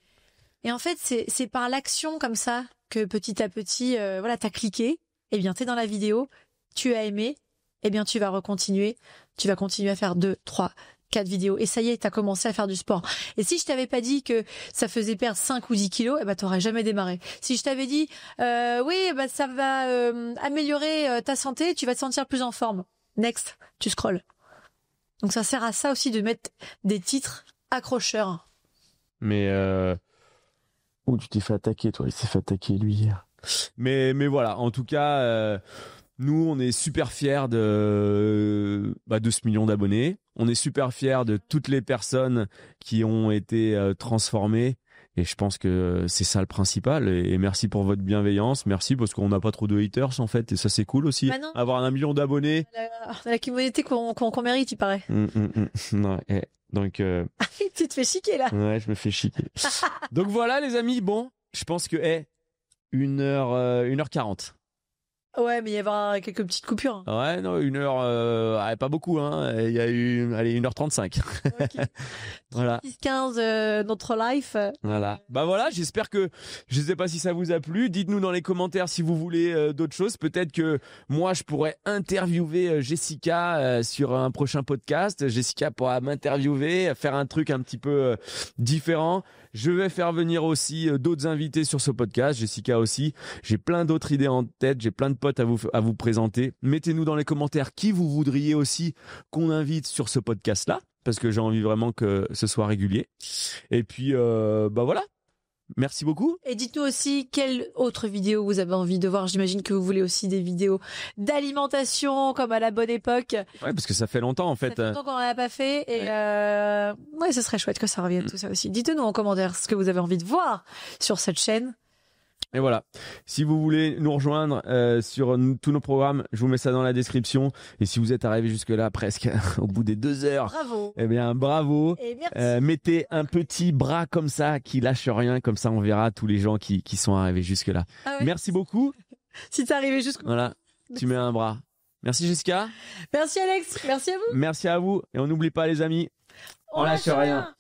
Et en fait, c'est par l'action comme ça que petit à petit, t'as cliqué. Eh bien, t'es dans la vidéo, tu as aimé. Eh bien, tu vas continuer à faire 2, 3, 4 vidéos. Et ça y est, t'as commencé à faire du sport. Et si je t'avais pas dit que ça faisait perdre 5 ou 10 kilos, t'aurais jamais démarré. Si je t'avais dit, ça va améliorer ta santé, tu vas te sentir plus en forme. Next, tu scrolles. Donc ça sert à ça aussi de mettre des titres accrocheurs. Mais tu t'es fait attaquer, toi. Il s'est fait attaquer, lui, hier. Mais voilà, en tout cas, nous, on est super fiers de ce million d'abonnés. On est super fiers de toutes les personnes qui ont été transformées. Et je pense que c'est ça le principal. Et merci pour votre bienveillance. Merci parce qu'on n'a pas trop de haters en fait. Et ça, c'est cool aussi. Bah non. Avoir 1 million d'abonnés. La communauté qu'on mérite, il paraît. Non, donc, Tu te fais chiquer là. ouais, je me fais chiquer. Donc voilà, les amis. Bon, je pense que 1h40. Ouais, mais il y avait quelques petites coupures. Ouais, non, 1h, pas beaucoup, hein. Il y a eu, allez, 1h35. Okay. Voilà. 10-15, notre life. Voilà. Bah voilà, j'espère que, je sais pas si ça vous a plu. Dites-nous dans les commentaires si vous voulez d'autres choses. Peut-être que moi, je pourrais interviewer Jessica sur un prochain podcast. Jessica pourra m'interviewer, faire un truc un petit peu différent. Je vais faire venir aussi d'autres invités sur ce podcast, Jessica aussi. J'ai plein d'autres idées en tête, j'ai plein de potes à vous présenter. Mettez-nous dans les commentaires qui vous voudriez aussi qu'on invite sur ce podcast-là, parce que j'ai envie vraiment que ce soit régulier. Et puis, voilà. Merci beaucoup. Et dites-nous aussi quelle autre vidéo vous avez envie de voir. J'imagine que vous voulez aussi des vidéos d'alimentation comme à la bonne époque. Ouais, parce que ça fait longtemps en fait. Ça fait longtemps qu'on n'en a pas fait et ouais, ce serait chouette que ça revienne tout ça aussi. Dites-nous en commentaire ce que vous avez envie de voir sur cette chaîne. Et voilà. Si vous voulez nous rejoindre sur tous nos programmes, je vous mets ça dans la description. Et si vous êtes arrivé jusque là, presque au bout des 2 heures, bravo. Eh bien, bravo. Et merci. Mettez un petit bras comme ça qui lâche rien, comme ça on verra tous les gens qui sont arrivés jusque là. Ah ouais. Merci beaucoup. Si t'es arrivé jusqu'au bout. Voilà. Tu mets un bras. Merci Jessica. Merci Alex. Merci à vous. Merci à vous. Et on n'oublie pas les amis. On lâche rien.